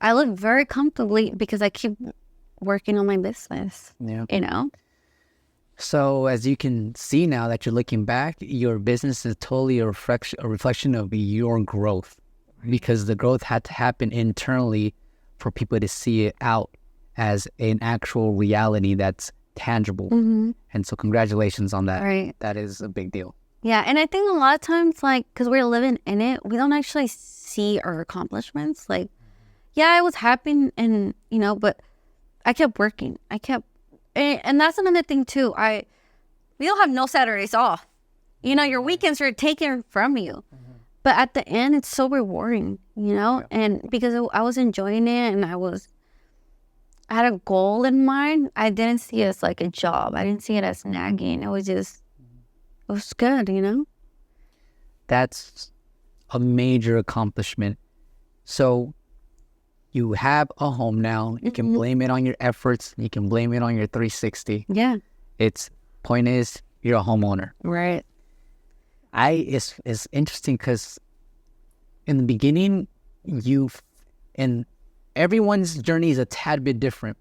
I live very comfortably because I keep working on my business, So as you can see now that you're looking back, your business is totally a reflection of your growth, because the growth had to happen internally for people to see it out as an actual reality that's tangible. And so congratulations on that. Right. That is a big deal. Yeah. And I think a lot of times, like, because we're living in it, we don't actually see our accomplishments. Like, yeah, I was happy and, but I kept working. And that's another thing too. We don't have no Saturdays off. Your weekends are taken from you. But at the end, it's so rewarding, and because I was enjoying it, and I had a goal in mind. I didn't see it as like a job. I didn't see it as nagging. It was good, That's a major accomplishment. So you have a home now. You can blame it on your efforts. You can blame it on your 360. Yeah. Point is, you're a homeowner. Right. It's interesting because in the beginning, and everyone's journey is a tad bit different,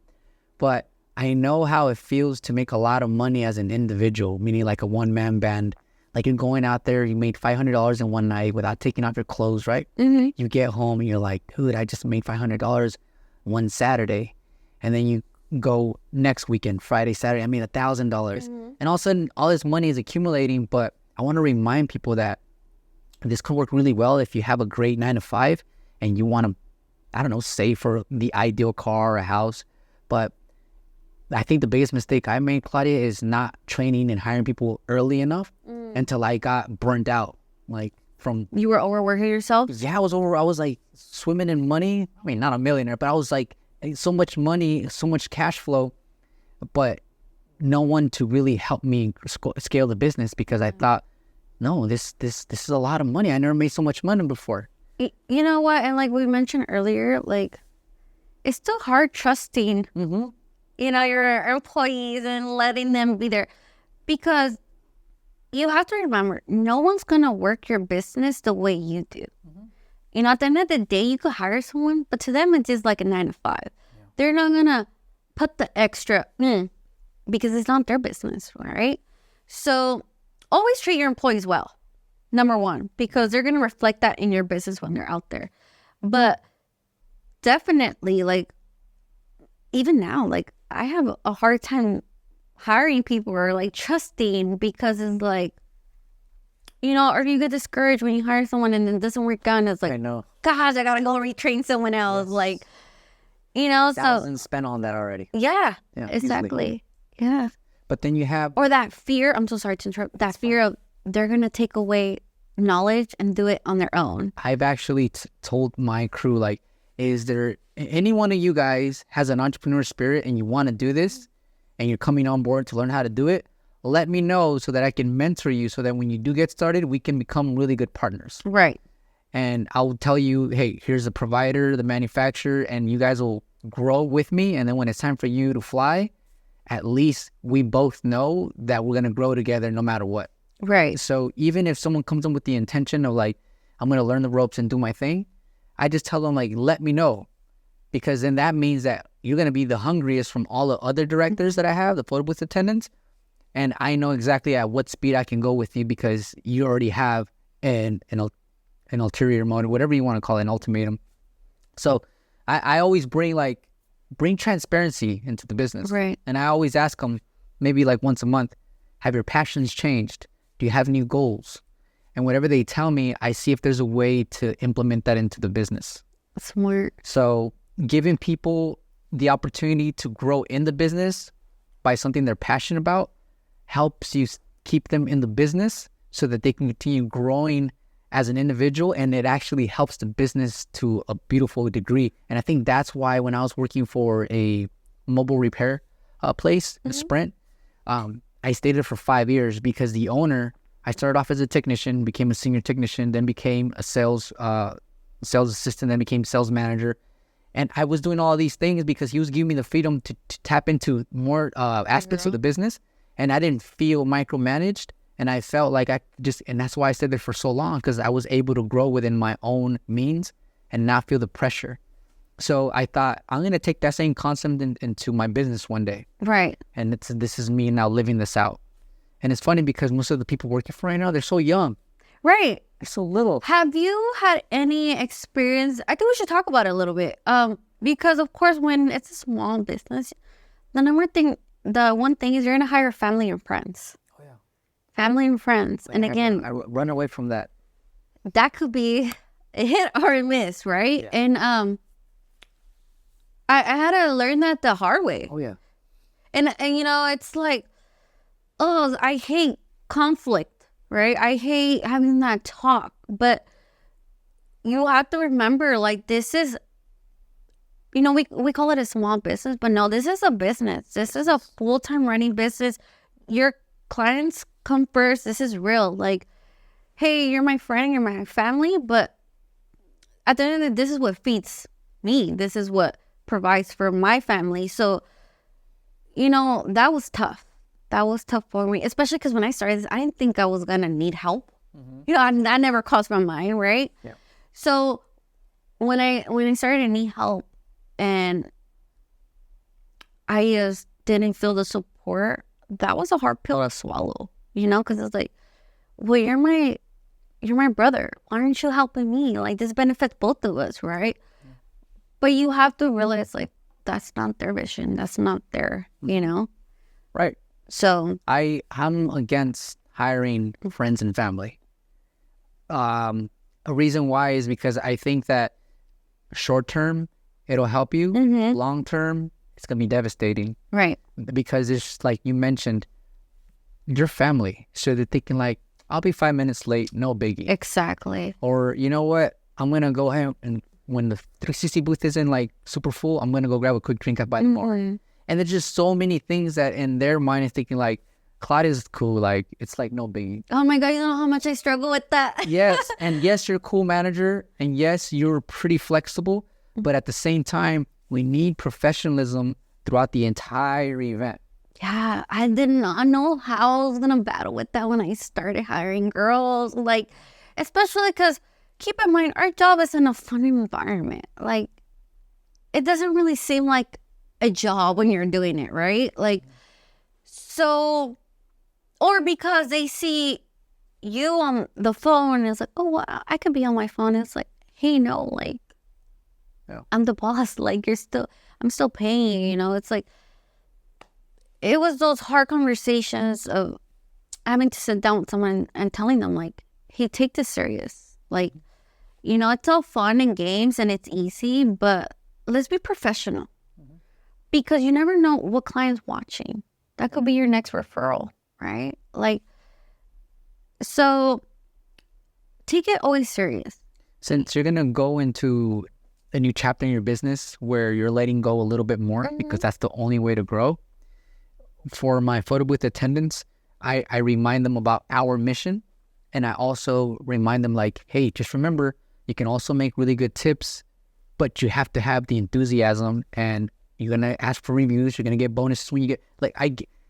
but I know how it feels to make a lot of money as an individual, meaning like a one-man band. Like, you're going out there, you made $500 in one night without taking off your clothes, right? You get home and you're like, dude, I just made $500 one Saturday. And then you go next weekend, Friday, Saturday, I made $1,000. And all of a sudden, all this money is accumulating. But I want to remind people that this can work really well if you have a great 9 to 5 and you want to, I don't know, save for the ideal car or a house. But I think the biggest mistake I made, Claudia, is not training and hiring people early enough until I got burnt out. Like, from... You were overworking yourself? Yeah, I was like swimming in money. I mean, not a millionaire, but I was like, so much money, so much cash flow, but no one to really help me scale the business, because I thought, no, this is a lot of money. I never made so much money before. You know what? And like we mentioned earlier, like, it's still hard trusting, your employees and letting them be there, because you have to remember, no one's going to work your business the way you do. At the end of the day, you could hire someone, but to them, it's just like a 9 to 5. They're not going to put the extra because it's not their business, right? So always treat your employees well, number one, because they're going to reflect that in your business when they're out there. But definitely, like, even now, like, I have a hard time hiring people or like trusting, because it's like, or you get discouraged when you hire someone and it doesn't work out, and it's like, I know, gosh, I gotta go retrain someone else. Yes. Like, thousands spent on that already. Yeah, exactly. Easily. Yeah. But then you have, or that fear, I'm so sorry to interrupt, that fear of they're gonna take away knowledge and do it on their own. I've actually told my crew, like, is there any one of you guys has an entrepreneur spirit and you want to do this and you're coming on board to learn how to do it, let me know so that I can mentor you, so that when you do get started, we can become really good partners. Right. And I'll tell you, hey, here's the provider, the manufacturer, and you guys will grow with me. And then when it's time for you to fly, at least we both know that we're going to grow together no matter what. Right. So even if someone comes in with the intention of like, I'm going to learn the ropes and do my thing, I just tell them, like, let me know. Because then that means that you're going to be the hungriest from all the other directors that I have, the photo booth attendants. And I know exactly at what speed I can go with you, because you already have an ulterior motive, whatever you want to call it, an ultimatum. So I always bring transparency into the business. Right. And I always ask them, maybe like once a month, have your passions changed? Do you have new goals? And whatever they tell me, I see if there's a way to implement that into the business. Smart. So giving people the opportunity to grow in the business by something they're passionate about helps you keep them in the business so that they can continue growing as an individual, and it actually helps the business to a beautiful degree. And I think that's why when I was working for a mobile repair place, Sprint, I stayed there for 5 years because the owner, I started off as a technician, became a senior technician, then became a sales assistant, then became sales manager. And I was doing all these things because he was giving me the freedom to tap into more aspects of the business. And I didn't feel micromanaged. And I felt like and that's why I stayed there for so long, because I was able to grow within my own means and not feel the pressure. So I thought, I'm going to take that same concept into my business one day. Right. And this is me now living this out. And it's funny because most of the people working for right now, they're so young. Right. They're so little. Have you had any experience? I think we should talk about it a little bit. Because of course, when it's a small business, the one thing is you're going to hire family and friends. Oh, yeah. Family and friends. And again, I run away from that. That could be a hit or a miss, right? Yeah. And I had to learn that the hard way. Oh, yeah. And it's like, oh, I hate conflict, right? I hate having that talk. But you have to remember, like, this is, we call it a small business, but no, this is a business. This is a full-time running business. Your clients come first. This is real. Like, hey, you're my friend, you're my family, but at the end of the day, this is what feeds me. This is what provides for my family. So, that was tough. That was tough for me, especially because when I started this, I didn't think I was going to need help. Mm-hmm. That never crossed my mind, right? Yeah. So when I started to need help and I just didn't feel the support, that was a hard pill to swallow, because it's like, well, you're my brother. Why aren't you helping me? Like, this benefits both of us, right? Yeah. But you have to realize, like, that's not their vision. That's not their, Right. So I'm against hiring friends and family. A reason why is because I think that short term it'll help you. Mm-hmm. Long term it's gonna be devastating. Right. Because it's like you mentioned, your family. So they're thinking like, I'll be 5 minutes late, no biggie. Exactly. Or you know what? I'm gonna go ahead and when the 360 booth isn't like super full, I'm gonna go grab a quick drink by the bar. And there's just so many things that in their mind is thinking like, Claudia's cool. Like, it's like no biggie. Oh my God, you know how much I struggle with that. Yes. And yes, you're a cool manager. And yes, you're pretty flexible. But at the same time, we need professionalism throughout the entire event. Yeah, I did not know how I was going to battle with that when I started hiring girls. Like, especially because keep in mind, our job is in a fun environment. Like, it doesn't really seem like a job when you're doing it, right? Like, so, or because they see you on the phone and it's like, oh, well, I could be on my phone. It's like, hey, no, like, yeah. I'm the boss. Like, I'm still paying, It's like, it was those hard conversations of having to sit down with someone and telling them, like, hey, take this serious. Like, it's all fun and games and it's easy, but let's be professional. Because you never know what client's watching. That could be your next referral, right? Like, so take it always serious. Since you're going to go into a new chapter in your business where you're letting go a little bit more, because that's the only way to grow. For my photo booth attendants, I remind them about our mission. And I also remind them like, hey, just remember, you can also make really good tips, but you have to have the enthusiasm and you're going to ask for reviews. You're going to get bonuses when you get, like,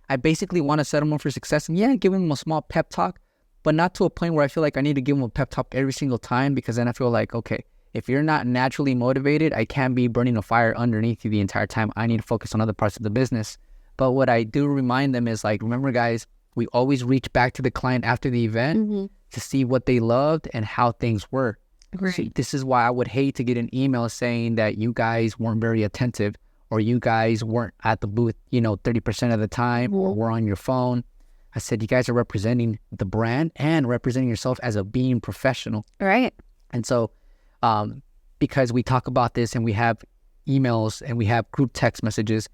I basically want to set them up for success. And yeah, give them a small pep talk, but not to a point where I feel like I need to give them a pep talk every single time, because then I feel like, okay, if you're not naturally motivated, I can't be burning a fire underneath you the entire time. I need to focus on other parts of the business. But what I do remind them is like, remember guys, we always reach back to the client after the event to see what they loved and how things were. Right. So this is why I would hate to get an email saying that you guys weren't very attentive or you guys weren't at the booth, 30% of the time, or were on your phone. I said, you guys are representing the brand and representing yourself as a being professional. Right. And so, because we talk about this and we have emails and we have group text messages,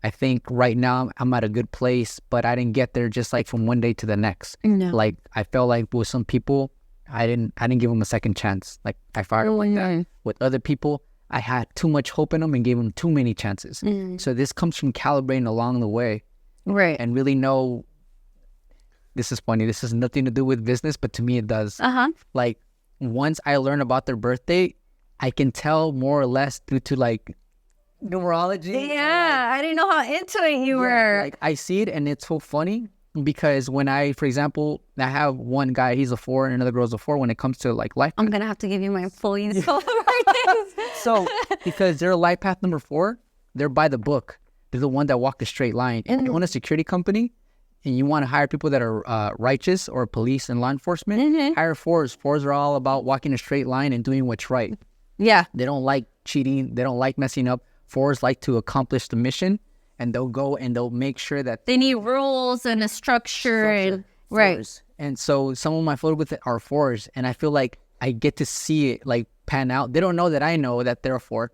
I think right now I'm at a good place, but I didn't get there just like from one day to the next. No. Like I felt like with some people, I didn't give them a second chance. Like I fired them like that. With other people, I had too much hope in them and gave them too many chances. So this comes from calibrating along the way. Right. And really know, this is funny. This has nothing to do with business, but to me it does. Like once I learn about their birthday, I can tell more or less due to like numerology. Yeah, I didn't know how into it you were. Like I see it, and it's so funny because when for example, I have one guy, he's a 4, and another girl's a 4. When it comes to like life, I'm gonna have to give you my full info. So because they're life path number 4, they're by the book. They're the one that walk a straight line. And you own a security company, and you want to hire people that are righteous, or police and law enforcement, hire 4s. 4s are all about walking a straight line and doing what's right. Yeah. They don't like cheating. They don't like messing up. 4s like to accomplish the mission, and they'll go and they'll make sure that they need rules and a structure. And right. 4s. And so some of my photos with it are 4s, and I feel like I get to see it like pan out. They don't know that I know that they're a 4,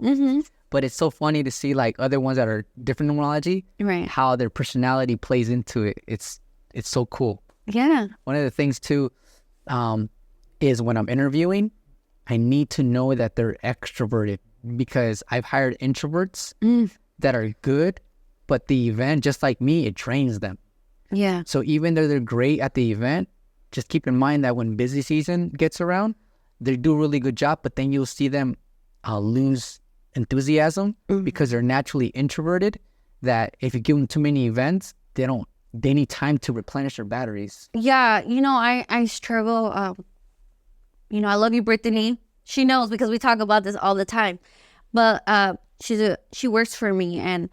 but it's so funny to see like other ones that are different numerology, right? How their personality plays into it. It's so cool. Yeah. One of the things too is when I'm interviewing, I need to know that they're extroverted, because I've hired introverts that are good, but the event, just like me, it drains them. Yeah. So even though they're great at the event, just keep in mind that when busy season gets around, they do a really good job, but then you'll see them lose enthusiasm because they're naturally introverted, that if you give them too many events, they need time to replenish their batteries. Yeah. I struggle. I love you, Brittany. She knows because we talk about this all the time. But she works for me, and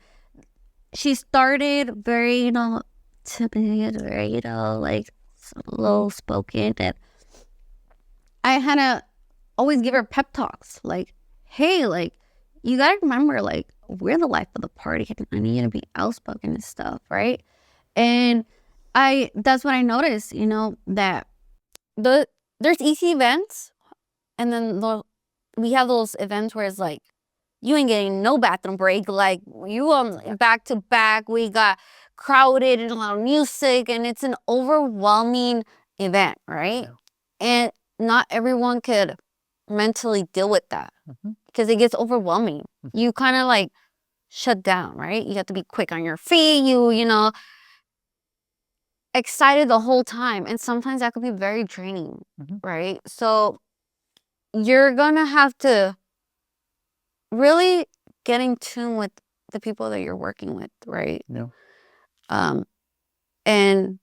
she started very, timid, very, like low spoken, and I had to always give her pep talks, like, hey, like, you gotta remember, like, we're the life of the party, and I need you to be outspoken and stuff, right? And that's what I noticed, that there's easy events, and then we have those events where it's like, you ain't getting no bathroom break. Like, you back to back. We got crowded and a lot of music, and it's an overwhelming event, right? And not everyone could mentally deal with that because it gets overwhelming. You kind of like shut down, right? You have to be quick on your feet. You excited the whole time, and sometimes that could be very draining, right? So you're gonna have to really get in tune with the people that you're working with, right? Yeah. And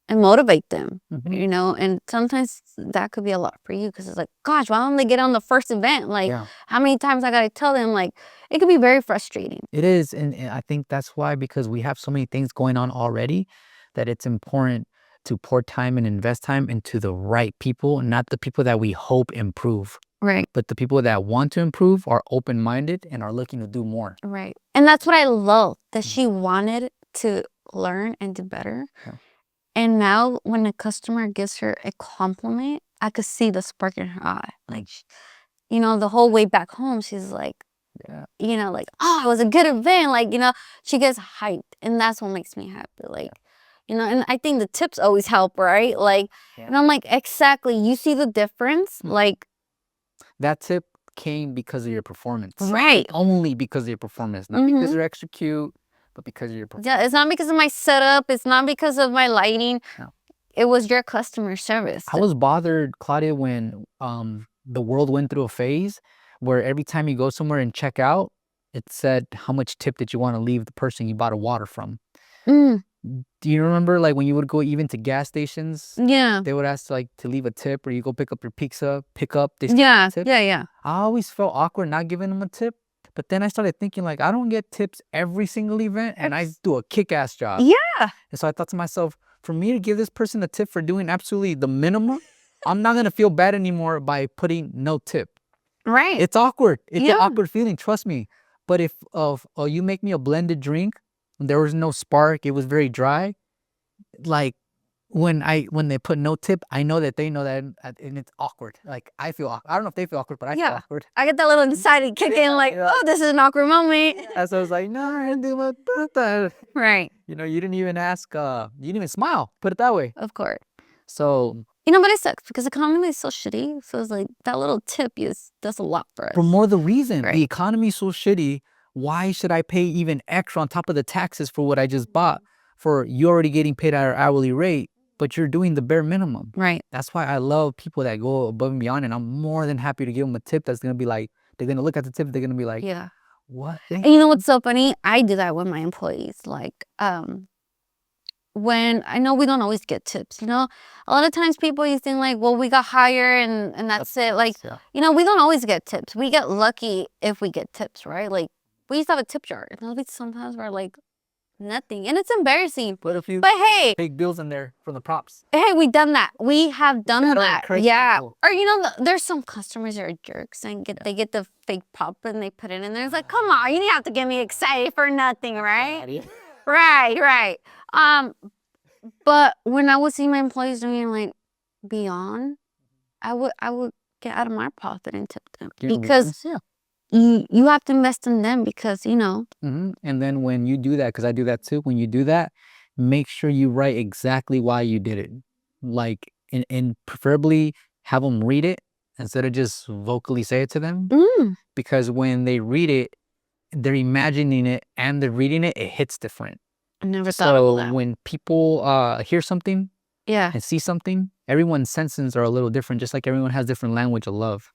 motivate them, and sometimes that could be a lot for you, because it's like, gosh, why don't they get on the first event? Like, how many times I gotta tell them? Like, it could be very frustrating. It is, and I think that's why, because we have so many things going on already, that it's important to pour time and invest time into the right people, not the people that we hope improve. Right. But the people that want to improve are open-minded and are looking to do more. Right. And that's what I love, that she wanted to learn and do better. Yeah. And now when a customer gives her a compliment, I could see the spark in her eye. Like, the whole way back home, she's like, like, oh, it was a good event. Like, she gets hyped. And that's what makes me happy. Like, and I think the tips always help, right? Like, and I'm like, exactly. You see the difference? Like, that tip came because of your performance. Right. Only because of your performance. Not because you're extra cute, but because of your performance. Yeah, it's not because of my setup. It's not because of my lighting. No. It was your customer service. I was bothered, Claudia, when the world went through a phase where every time you go somewhere and check out, it said, how much tip did you want to leave the person you bought a water from? Do you remember, like, when you would go even to gas stations? Yeah. They would ask, like, to leave a tip, or you go pick up your pizza, they tip. Yeah. I always felt awkward not giving them a tip. But then I started thinking, like, I don't get tips every single event, and I do a kick-ass job. Yeah. And so I thought to myself, for me to give this person a tip for doing absolutely the minimum, I'm not going to feel bad anymore by putting no tip. Right. It's awkward. It's an awkward feeling. Trust me. But if you make me a blended drink, there was no spark, it was very dry. Like when they put no tip, I know that they know that, and it's awkward. Like I feel awkward. I don't know if they feel awkward, but I feel awkward. I get that little anxiety kick in, like, oh, this is an awkward moment. So I was like, no, I didn't do my birthday. Right. You know, you didn't even ask. You didn't even smile. Put it that way. Of course. So you know, but it sucks because the economy is so shitty. So it's like that little tip does a lot for us. For more the reason, Right. the economy is so shitty. Why should I pay even extra on top of the taxes for what I just bought? For you already getting paid at our hourly rate, but you're doing the bare minimum. Right. That's why I love people that go above and beyond, and I'm more than happy to give them a tip that's gonna be like, they're gonna look at the tip, they're gonna be like, Yeah. what? And you know what's so funny? I do that with my employees. Like, when I know we don't always get tips, you know, a lot of times people you think like, well, we got hired and that's it. Like, you know, we don't always get tips. We get lucky if we get tips, right? Like, we used to have a tip jar. And sometimes we're like, nothing. And it's embarrassing. But hey, big bills in there from the props. Hey, we've done that. We have done that. Yeah. People. Or, you know, there's some customers that are jerks and they get the fake pop and they put it in there. It's like, come on, you didn't have to get me excited for nothing, right? Right. But when I would see my employees doing like beyond, I would get out of my pocket and tip them because you have to invest in them because, you know. And then when you do that, because I do that too, when you do that, make sure you write exactly why you did it. Like, and preferably have them read it instead of just vocally say it to them. Because when they read it, they're imagining it and they're reading it, it hits different. I never thought of that. So when people hear something and see something, everyone's senses are a little different, just like everyone has different language of love.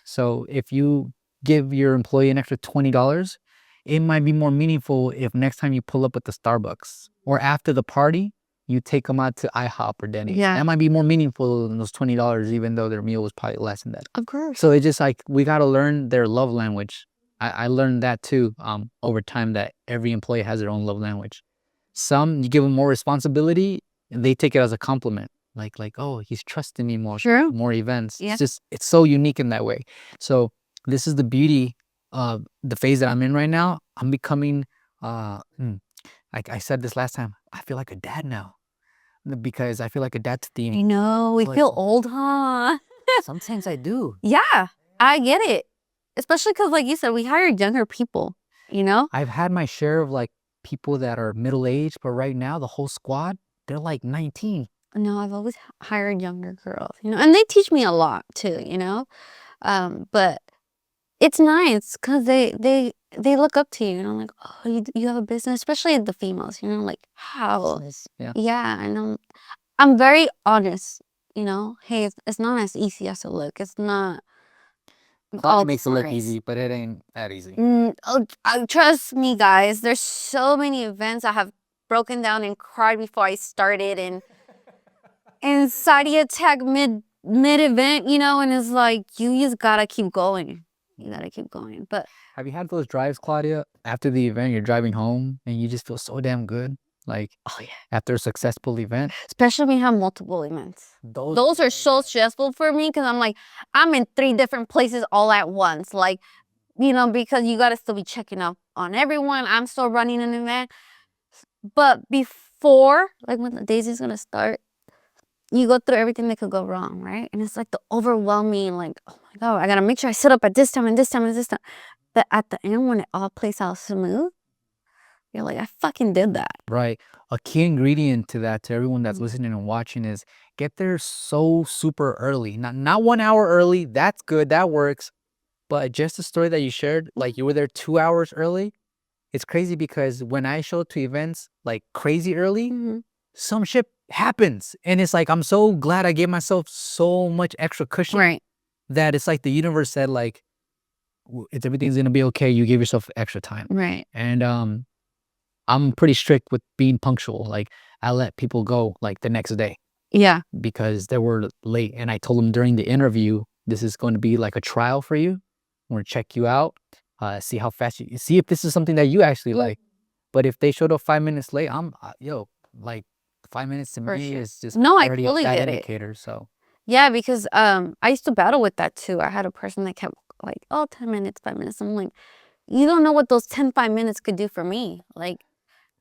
So if you give your employee an extra $20, it might be more meaningful if next time you pull up at the Starbucks or after the party, you take them out to IHOP or Denny's. That might be more meaningful than those $20, even though their meal was probably less than that. Of course. So it's just like, we got to learn their love language. I learned that too over time, that every employee has their own love language. Some, you give them more responsibility and they take it as a compliment. Like, oh, he's trusting me more. True. More events. It's so unique in that way. So this is the beauty of the phase that I'm in right now. I'm becoming, like I said this last time, I feel like a dad now. Because I feel like a dad to the... I know, we feel old, huh? Sometimes I do. Yeah, I get it. Especially because, like you said, we hired younger people, you know? I've had my share of like people that are middle-aged, but right now the whole squad, they're like 19. No, I've always hired younger girls, you know, and they teach me a lot too, you know. But it's nice because they look up to you, and I'm like, oh, you have a business, especially the females, you know, like how? Yeah, and I'm very honest, you know. Hey, it's not as easy as it looks. It's not. It makes it look easy, but it ain't that easy. Trust me, guys. There's so many events I have broken down and cried before I started, and anxiety attack mid event, you know. And it's like you just gotta keep going. You gotta keep going. But have you had those drives, Claudia? After the event, you're driving home and you just feel so damn good. Like, after a successful event, especially when you have multiple events, those are so stressful for me because I'm like, I'm in 3 different places all at once, like, you know, because you got to still be checking up on everyone. I'm still running an event, but before, like, when the Daisy's gonna start, you go through everything that could go wrong, right? And it's like the overwhelming, like, oh my god, I gotta make sure I sit up at this time and this time and this time. But at the end, when it all plays out smooth, you're like, I fucking did that. Right. A key ingredient to that, to everyone that's listening and watching, is get there so super early. Not 1 hour early. That's good. That works. But just the story that you shared, like you were there 2 hours early. It's crazy because when I show up to events like crazy early, some shit happens. And it's like, I'm so glad I gave myself so much extra cushion that it's like the universe said, like, everything's going to be okay. You give yourself extra time. Right. And, I'm pretty strict with being punctual. Like, I let people go like the next day. Yeah. Because they were late. And I told them during the interview, this is going to be like a trial for you. We're going to check you out, see how fast you see if this is something that you actually like. But if they showed up 5 minutes late, I'm, like 5 minutes to me is just already I fully that get indicator. So. Yeah, because I used to battle with that too. I had a person that kept like, 10 minutes, 5 minutes. I'm like, you don't know what those 5 minutes could do for me. Like,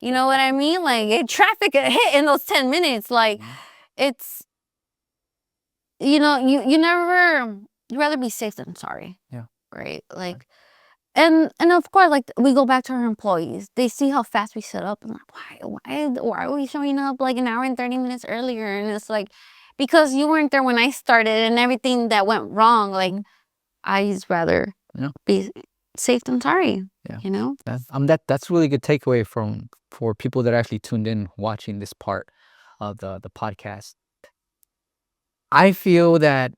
you know what I mean? Like, traffic hit in those 10 minutes. Like, it's, you know, you never, you rather be safe than sorry. Yeah. Right? Like, and of course, like, we go back to our employees. They see how fast we set up, and like, why are we showing up like an hour and 30 minutes earlier? And it's like, because you weren't there when I started, and everything that went wrong. Like, I just rather be safe than sorry. Yeah. You know. That's really good takeaway for people that actually tuned in watching this part of the podcast. I feel that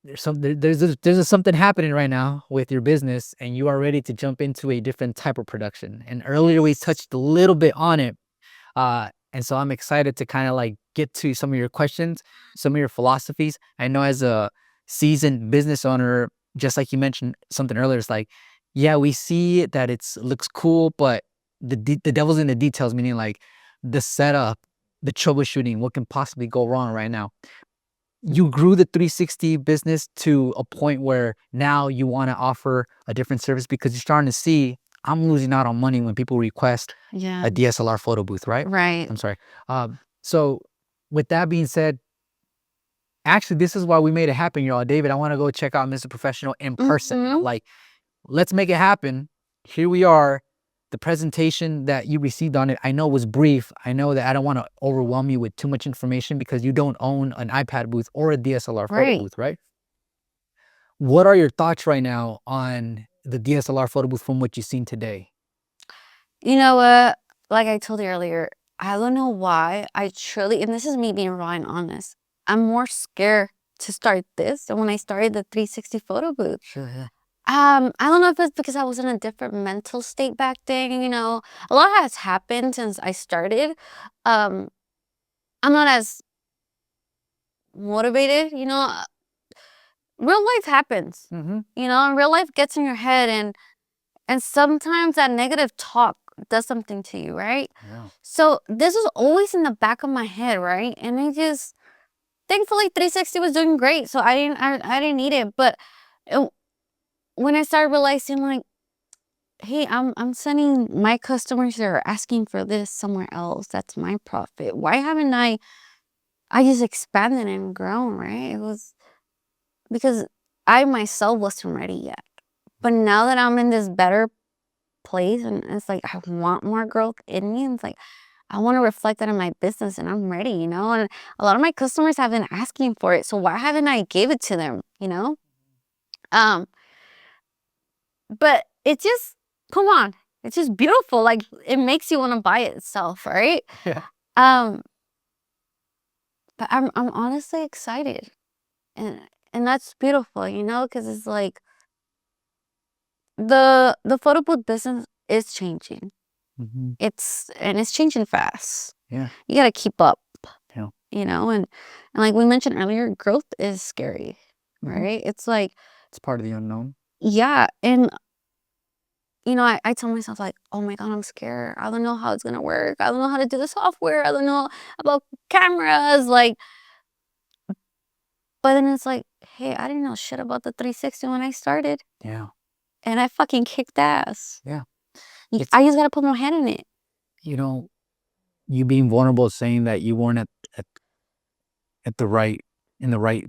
there's something happening right now with your business, and you are ready to jump into a different type of production. And earlier we touched a little bit on it, and so I'm excited to kind of like get to some of your questions, some of your philosophies. I know as a seasoned business owner, just like you mentioned something earlier, it's like, yeah, we see that looks cool, but the devil's in the details, meaning like the setup, the troubleshooting, what can possibly go wrong right now. You grew the 360 business to a point where now you want to offer a different service because you're starting to see I'm losing out on money when people request a DSLR photo booth, right? Right. I'm sorry. So with that being said, actually, this is why we made it happen, y'all. David, I want to go check out Mr. Professional in person. Like, let's make it happen. Here we are. The presentation that you received on it, I know was brief. I know that I don't want to overwhelm you with too much information because you don't own an iPad booth or a DSLR photo booth, right? What are your thoughts right now on the DSLR photo booth from what you've seen today? You know what? Like I told you earlier, I don't know why. I truly, and this is me being raw and honest, I'm more scared to start this than when I started the 360 photo booth. Sure, yeah. I don't know if it's because I was in a different mental state back then. You know, a lot has happened since I started. I'm not as motivated. You know, real life happens. You know, and real life gets in your head, and sometimes that negative talk does something to you, right? Yeah. So this was always in the back of my head, right? And I just, thankfully, 360 was doing great, so I didn't need it. But when I started realizing, like, hey, I'm sending my customers that are asking for this somewhere else. That's my profit. Why haven't I just expanded and grown, right? It was because I myself wasn't ready yet. But now that I'm in this better place, and it's like I want more growth in me, and it's like I want to reflect that in my business, and I'm ready, you know. And a lot of my customers have been asking for it, so why haven't I gave it to them, you know? But it just, come on, it's just beautiful. Like, it makes you want to buy it itself, right? Yeah. But I'm honestly excited, and that's beautiful, you know, because it's like the photo booth business is changing. It's changing fast. Yeah. You gotta keep up. Yeah. You know, and like we mentioned earlier, growth is scary, right? It's like, It's part of the unknown. yeah, and you know, I tell myself, like, oh my God, I'm scared. I don't know how it's gonna work. I don't know how to do the software. I don't know about cameras, like. But then it's like, hey, I didn't know shit about the 360 when I started. Yeah. And I fucking kicked ass. Yeah. I just gotta put my hand in it. You know, you being vulnerable, saying that you weren't in the right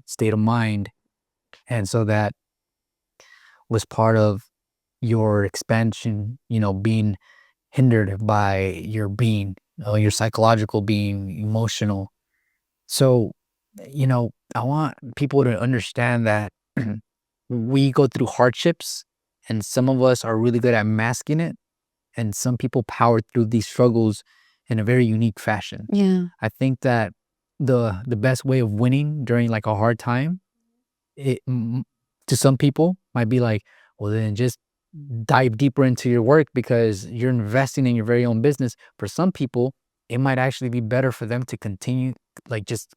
state of mind, and so that was part of your expansion, you know, being hindered by your being, your psychological being, emotional. So, you know, I want people to understand that we go through hardships, and some of us are really good at masking it, and some people power through these struggles in a very unique fashion. Yeah. I think that the best way of winning during like a hard time, to some people might be like, well, then just dive deeper into your work because you're investing in your very own business. For some people, it might actually be better for them to continue, like, just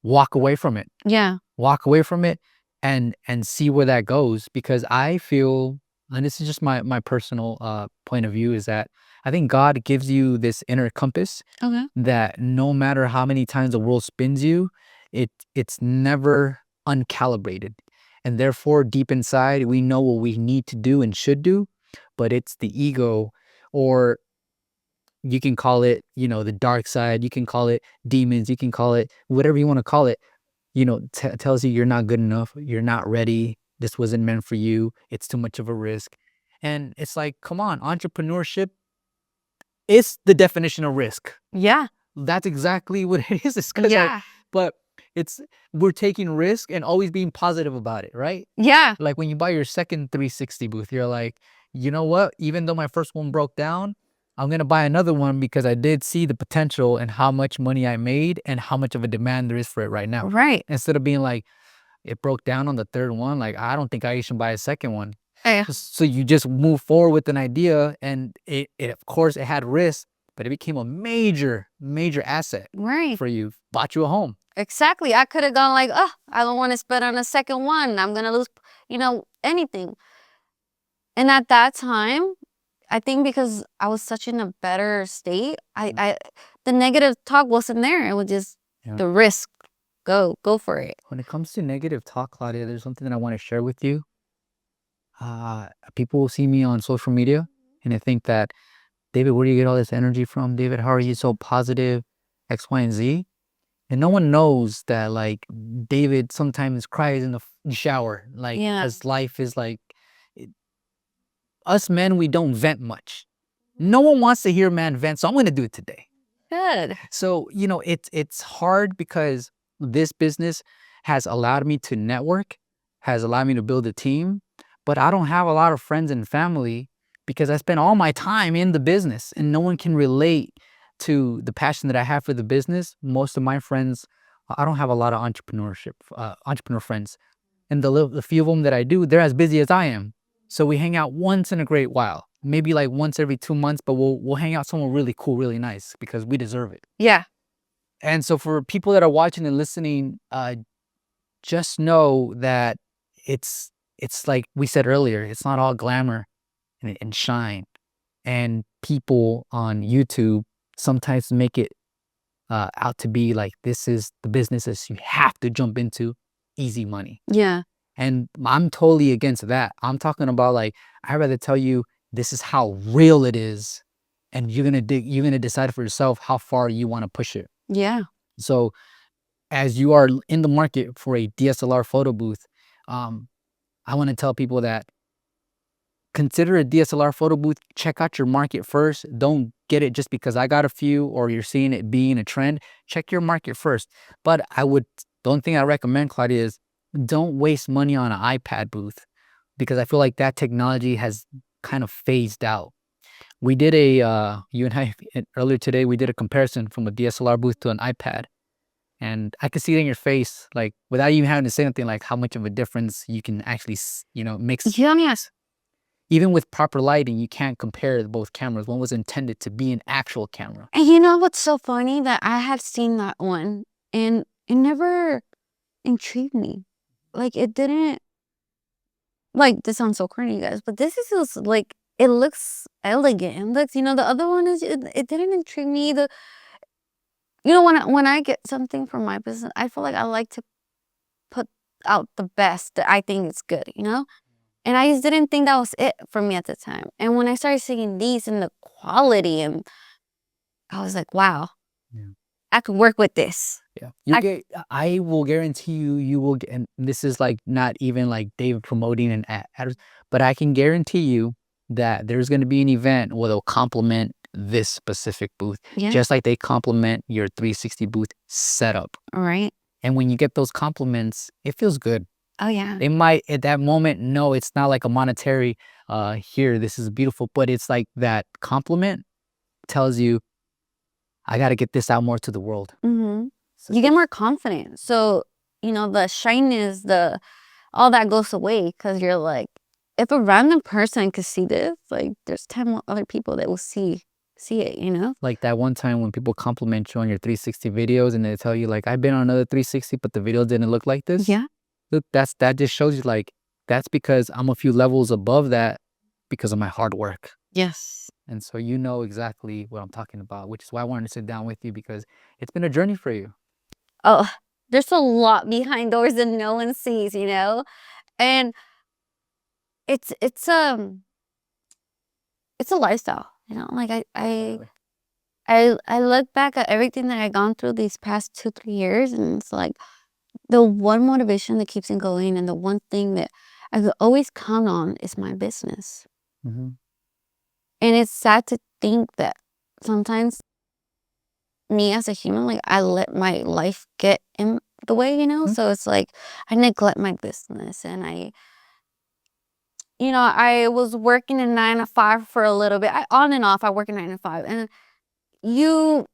walk away from it. Yeah. Walk away from it and see where that goes. Because I feel, and this is just my personal point of view, is that I think God gives you this inner compass that no matter how many times the world spins you, it's never uncalibrated. And therefore, deep inside, we know what we need to do and should do, but it's the ego, or you can call it, the dark side, you can call it demons, you can call it whatever you want to call it, tells you you're not good enough, you're not ready, this wasn't meant for you, it's too much of a risk. And it's like, come on, entrepreneurship is the definition of risk. Yeah. That's exactly what it is. It's 'cause but we're taking risk and always being positive about it, right? Yeah. Like when you buy your second 360 booth, you're like, you know what? Even though my first one broke down, I'm going to buy another one because I did see the potential and how much money I made and how much of a demand there is for it right now. Right. Instead of being like, it broke down on the third one, like, I don't think I should buy a second one. Yeah. So you just move forward with an idea, and it of course, it had risk, but it became a major, major asset Right. for you. Bought you a home. Exactly. I could have gone like, oh, I don't want to spend on a second one. I'm going to lose, anything. And at that time, I think because I was such in a better state, the negative talk wasn't there. It was just the risk. Go for it. When it comes to negative talk, Claudia, there's something that I want to share with you. People will see me on social media and they think that, David, where do you get all this energy from? David, how are you so positive? X, Y, and Z. And no one knows that, like, David sometimes cries in the shower, like, because life is like, us men, we don't vent much. No one wants to hear a man vent, so I'm going to do it today. Good. So, it's hard because this business has allowed me to network, has allowed me to build a team, but I don't have a lot of friends and family because I spend all my time in the business and no one can relate to the passion that I have for the business. Most of my friends, I don't have a lot of entrepreneur friends. And the few of them that I do, they're as busy as I am. So we hang out once in a great while, maybe like once every 2 months, but we'll hang out somewhere really cool, really nice because we deserve it. Yeah. And so for people that are watching and listening, just know that it's like we said earlier, it's not all glamour and shine. And people on YouTube sometimes make it out to be like, this is the businesses you have to jump into, easy money. Yeah. And I'm totally against that. I'm talking about, like, I'd rather tell you this is how real it is, and you're gonna decide for yourself how far you want to push it. Yeah. So as you are in the market for a DSLR photo booth, I want to tell people that consider a DSLR photo booth. Check out your market first. Don't get it just because I got a few or you're seeing it being a trend. Check your market first. But the only thing I recommend, Claudia, is don't waste money on an iPad booth because I feel like that technology has kind of phased out. We did you and I, earlier today, we did a comparison from a DSLR booth to an iPad. And I could see it in your face, like, without even having to say anything, like how much of a difference you can actually, mix. Yes. Even with proper lighting, you can't compare both cameras. One was intended to be an actual camera. And you know what's so funny? That I have seen that one and it never intrigued me. Like, it didn't, like, this sounds so corny, you guys, but this is just like, it looks elegant. It looks, the other one is, it didn't intrigue me. When I get something from my business, I feel like I like to put out the best that I think is good, And I just didn't think that was it for me at the time. And when I started seeing these and the quality, and I was like, wow, I could work with this. Yeah. I will guarantee you will get, and this is like not even like David promoting an ad, but I can guarantee you that there's going to be an event where they'll complement this specific booth, just like they complement your 360 booth setup. All right. And when you get those compliments, it feels good. Oh, yeah. They might at that moment, no, it's not like a monetary, here, this is beautiful, but it's like that compliment tells you, I got to get this out more to the world. Mm-hmm. So you get more confident. So, the shyness, all that goes away because you're like, if a random person could see this, like, there's 10 other people that will see it, Like that one time when people compliment you on your 360 videos and they tell you, like, I've been on another 360, but the video didn't look like this. Yeah. Look, that just shows you, like, that's because I'm a few levels above that because of my hard work. Yes. And so you know exactly what I'm talking about, which is why I wanted to sit down with you because it's been a journey for you. Oh, there's a lot behind doors that no one sees, And it's a lifestyle, you know. Like I look back at everything that I've gone through these past 2-3 years, and it's like the one motivation that keeps me going, and the one thing that I could always count on is my business. Mm-hmm. And it's sad to think that sometimes me as a human, like I let my life get in the way, you know. Mm-hmm. So it's like I neglect my business, and I was working a 9 to 5 for a little bit. On and off, I work a 9 to 5, and you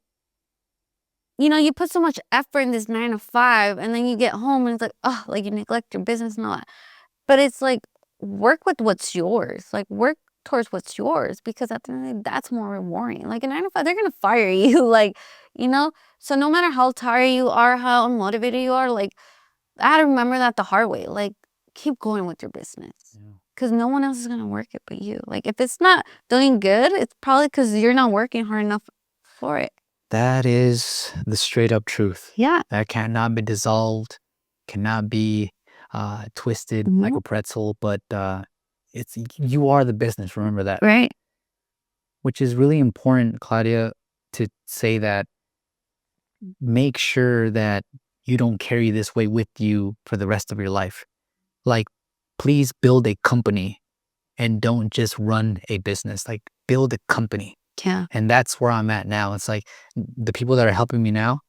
you put so much effort in this 9 to 5, and then you get home and it's like, oh, like you neglect your business and all that. But it's like, work with what's yours. Like, work towards what's yours, because at the end of the day, that's more rewarding. Like a 9 to 5, they're gonna fire you. Like, so no matter how tired you are, how unmotivated you are, like, I had to remember that the hard way. Like, keep going with your business. Because no one else is gonna work it but you. Like, if it's not doing good, it's probably because you're not working hard enough for it. That is the straight up truth. Yeah. That cannot be dissolved, cannot be twisted like a pretzel, but you are the business. Remember that. Right. Which is really important, Claudia, to say that. Make sure that you don't carry this weight with you for the rest of your life. Like, please build a company and don't just run a business. Like, build a company. Yeah. And that's where I'm at now. It's like the people that are helping me now,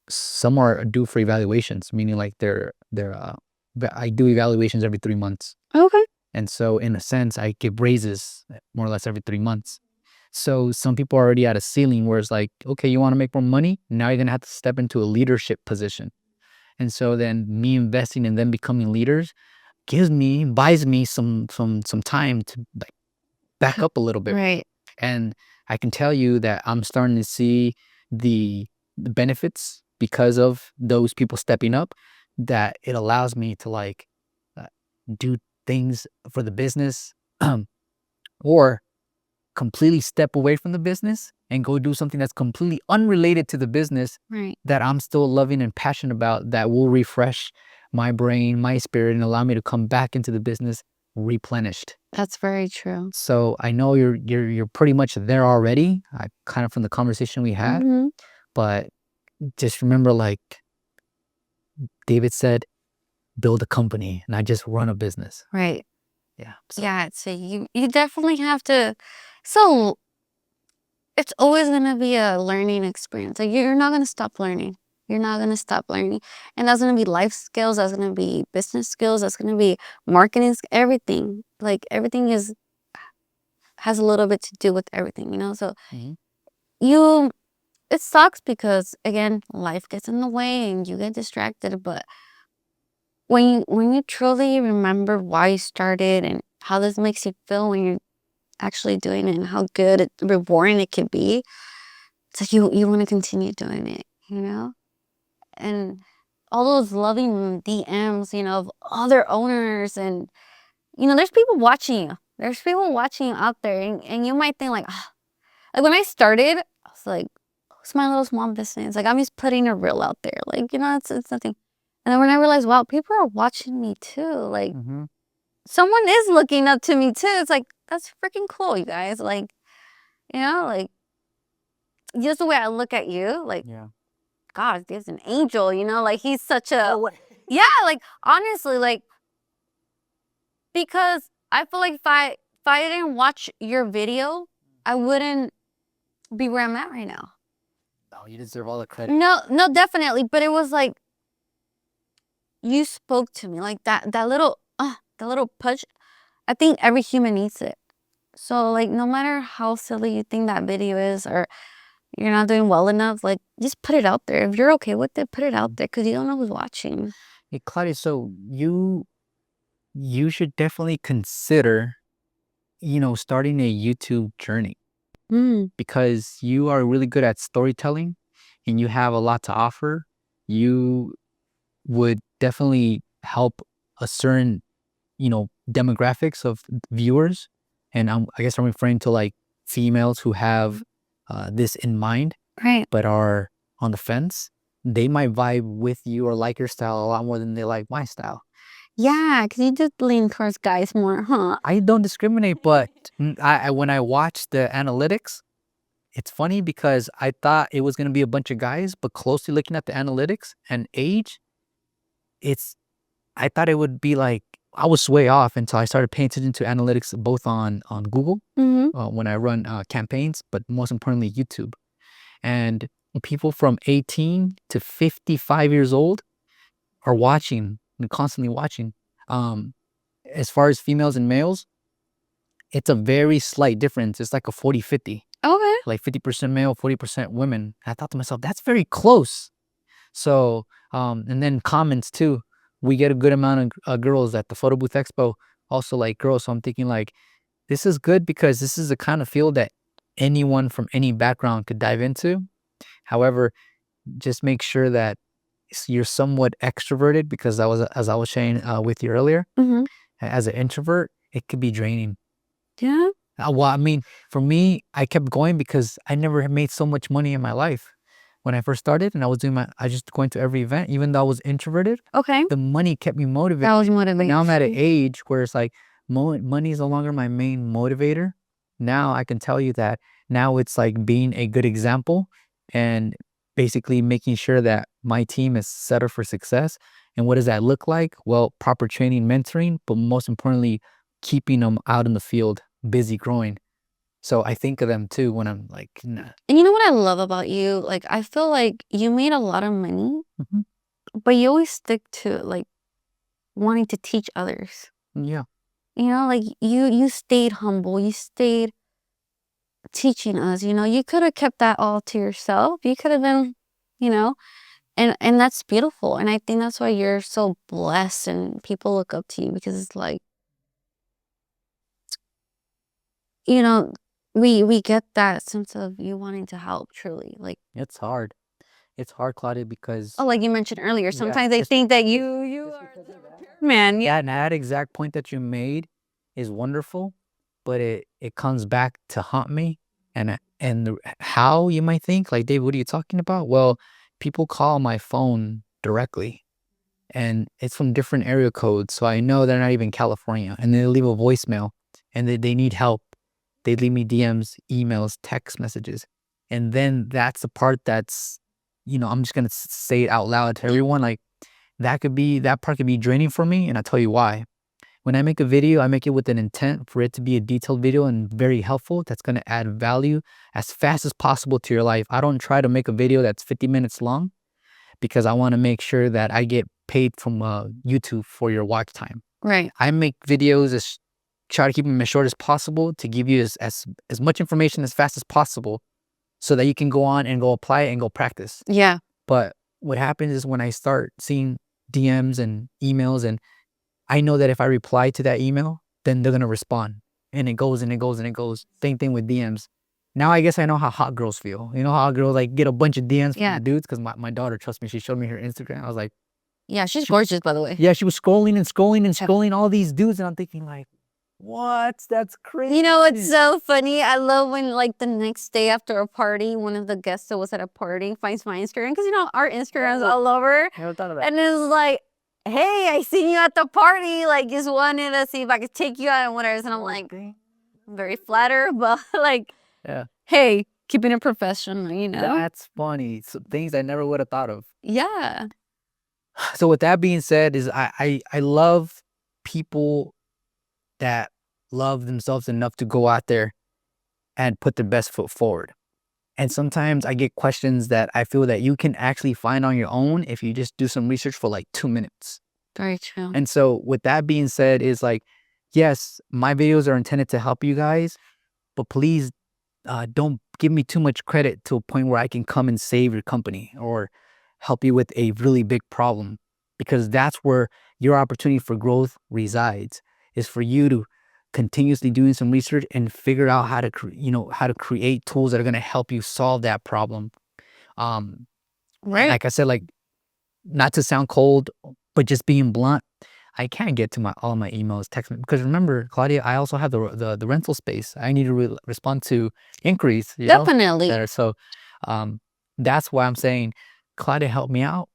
some are due for evaluations, meaning like I do evaluations every 3 months. Okay. And so in a sense, I give raises more or less every 3 months. So some people are already at a ceiling where it's like, okay, you want to make more money? Now you're going to have to step into a leadership position. And so then me investing in them becoming leaders buys me some time to like back up a little bit. Right. And I can tell you that I'm starting to see the benefits because of those people stepping up, that it allows me to like do things for the business or completely step away from the business and go do something that's completely unrelated to the business, Right. that I'm still loving and passionate about, that will refresh my brain, my spirit, and allow me to come back into the business replenished. That's very true. So I know you're pretty much there already, kind of from the conversation we had, but just remember, like David said, build a company, not just run a business. Right. Yeah. Yeah. So you definitely have to. So it's always gonna be a learning experience. Like, you're not gonna stop learning. You're not gonna stop learning, and that's gonna be life skills. That's gonna be business skills. That's gonna be marketing. Everything. Like, everything has a little bit to do with everything. So it sucks because, again, life gets in the way and you get distracted. But when you truly remember why you started and how this makes you feel when you're actually doing it, and how good rewarding it can be, it's like you want to continue doing it, and all those loving DMs, of other owners, and there's people watching you. There's people watching you out there, and you might think like, like when I started, I was like, it's my little small business. Like, I'm just putting a reel out there. Like, it's nothing. And then when I realized, wow, people are watching me too. Like, someone is looking up to me too. It's like, that's freaking cool, you guys. Like, like, just the way I look at you, like, God, there's an angel, like, he's such a, yeah, like, honestly, like, because I feel like if I didn't watch your video, I wouldn't be where I'm at right now. Oh, you deserve all the credit. No, definitely. But it was like, you spoke to me, like that little push. I think every human needs it. So, like, no matter how silly you think that video is, or you're not doing well enough, like, just put it out there. If you're okay with it, put it out there, because you don't know who's watching. Hey, Claudia, so you should definitely consider, starting a YouTube journey, because you are really good at storytelling and you have a lot to offer. You would definitely help a certain, demographics of viewers. And I guess I'm referring to like females who have this in mind, Right. but are on the fence. They might vibe with you or like your style a lot more than they like my style. Yeah, because you just lean towards guys more, huh? I don't discriminate, but when I watch the analytics, it's funny because I thought it was going to be a bunch of guys, but closely looking at the analytics and age, it's I thought it would be like I was way off until I started paying attention to analytics both on Google Mm-hmm. when I run campaigns, but most importantly YouTube. And people from 18 to 55 years old are watching and constantly watching. Um, as far as females and males, it's a very slight difference. It's like a 40-50, Okay. like 50% male, 40% women. I thought to myself, that's very close. So, and then comments too. We get a good amount of girls at the photo booth expo, also like girls. So I'm thinking like, this is good because this is the kind of field that anyone from any background could dive into. However, just make sure that you're somewhat extroverted because as I was saying with you earlier, Mm-hmm. as an introvert, it could be draining. Yeah. Well, I mean, for me, I kept going because I never had made so much money in my life. When I first started and I just going to every event, even though I was introverted, Okay. the money kept me motivated. That was motivation. Now I'm at an age where it's like money is no longer my main motivator. Now I can tell you that now it's like being a good example and basically making sure that my team is set up for success. And what does that look like? Well, proper training, mentoring, but most importantly, keeping them out in the field, busy growing. So I think of them too when I'm like, nah. And you know what I love about you? Like, I feel like you made a lot of money, Mhm. but you always stick to like wanting to teach others. Yeah. You know, like you stayed humble. You stayed teaching us. You know, you could have kept that all to yourself. You could have been, you know, and that's beautiful. And I think that's why you're so blessed and people look up to you because it's like, you know, we get that sense of you wanting to help truly. Like, It's hard. It's hard, Claudia, because oh, like you mentioned earlier, yeah, sometimes they just think that you are the repairman. Yeah. that exact point that you made is wonderful, but it comes back to haunt me. And how you might think like, Dave, what are you talking about? Well, people call my phone directly, and it's from different area codes, so I know they're not even California, and they leave a voicemail, and they need help. They leave me DMs, emails, text messages, and then that's the part that's, I'm just gonna say it out loud to everyone. Like that part could be draining for me, and I'll tell you why. When I make a video, I make it with an intent for it to be a detailed video and very helpful. That's gonna add value as fast as possible to your life. I don't try to make a video that's 50 minutes long because I want to make sure that I get paid from YouTube for your watch time. Right. I make videos try to keep them as short as possible to give you as much information as fast as possible so that you can go on and go apply it and go practice. Yeah. But what happens is when I start seeing DMs and emails, and I know that if I reply to that email, then they're going to respond. And it goes and it goes and it goes. Same thing with DMs. Now I guess I know how hot girls feel. You know how girls like get a bunch of DMs from Yeah. dudes? Because my daughter, trust me, she showed me her Instagram. I was like, Yeah, she's gorgeous, by the way. yeah, she was scrolling and scrolling and scrolling all these dudes. And I'm thinking like, what? That's crazy. You know, it's so funny. I love when, like, the next day after a party, one of the guests that was at a party finds my Instagram. Because, you know, our Instagram's all over. I never thought of that. And it's like, hey, I seen you at the party. Like, just wanted to see if I could take you out and whatever. And I'm like, I'm very flattered, but like, yeah, hey, keeping it professional, you know? that's funny. So things I never would have thought of. Yeah. So with that being said, is I love people that love themselves enough to go out there and put their best foot forward. And sometimes I get questions that I feel that you can actually find on your own if you just do some research for like 2 minutes. Very true. And so with that being said, is like, yes, my videos are intended to help you guys, but please don't give me too much credit to a point where I can come and save your company or help you with a really big problem, because that's where your opportunity for growth resides, is for you to continuously doing some research and figure out how to how to create tools that are going to help you solve that problem. Right. Like I said, like, not to sound cold, but just being blunt, I can't get to all my emails, text me, because remember, Claudia, I also have the rental space. I need to respond to inquiries. Definitely. There. So that's why I'm saying, Claudia, help me out.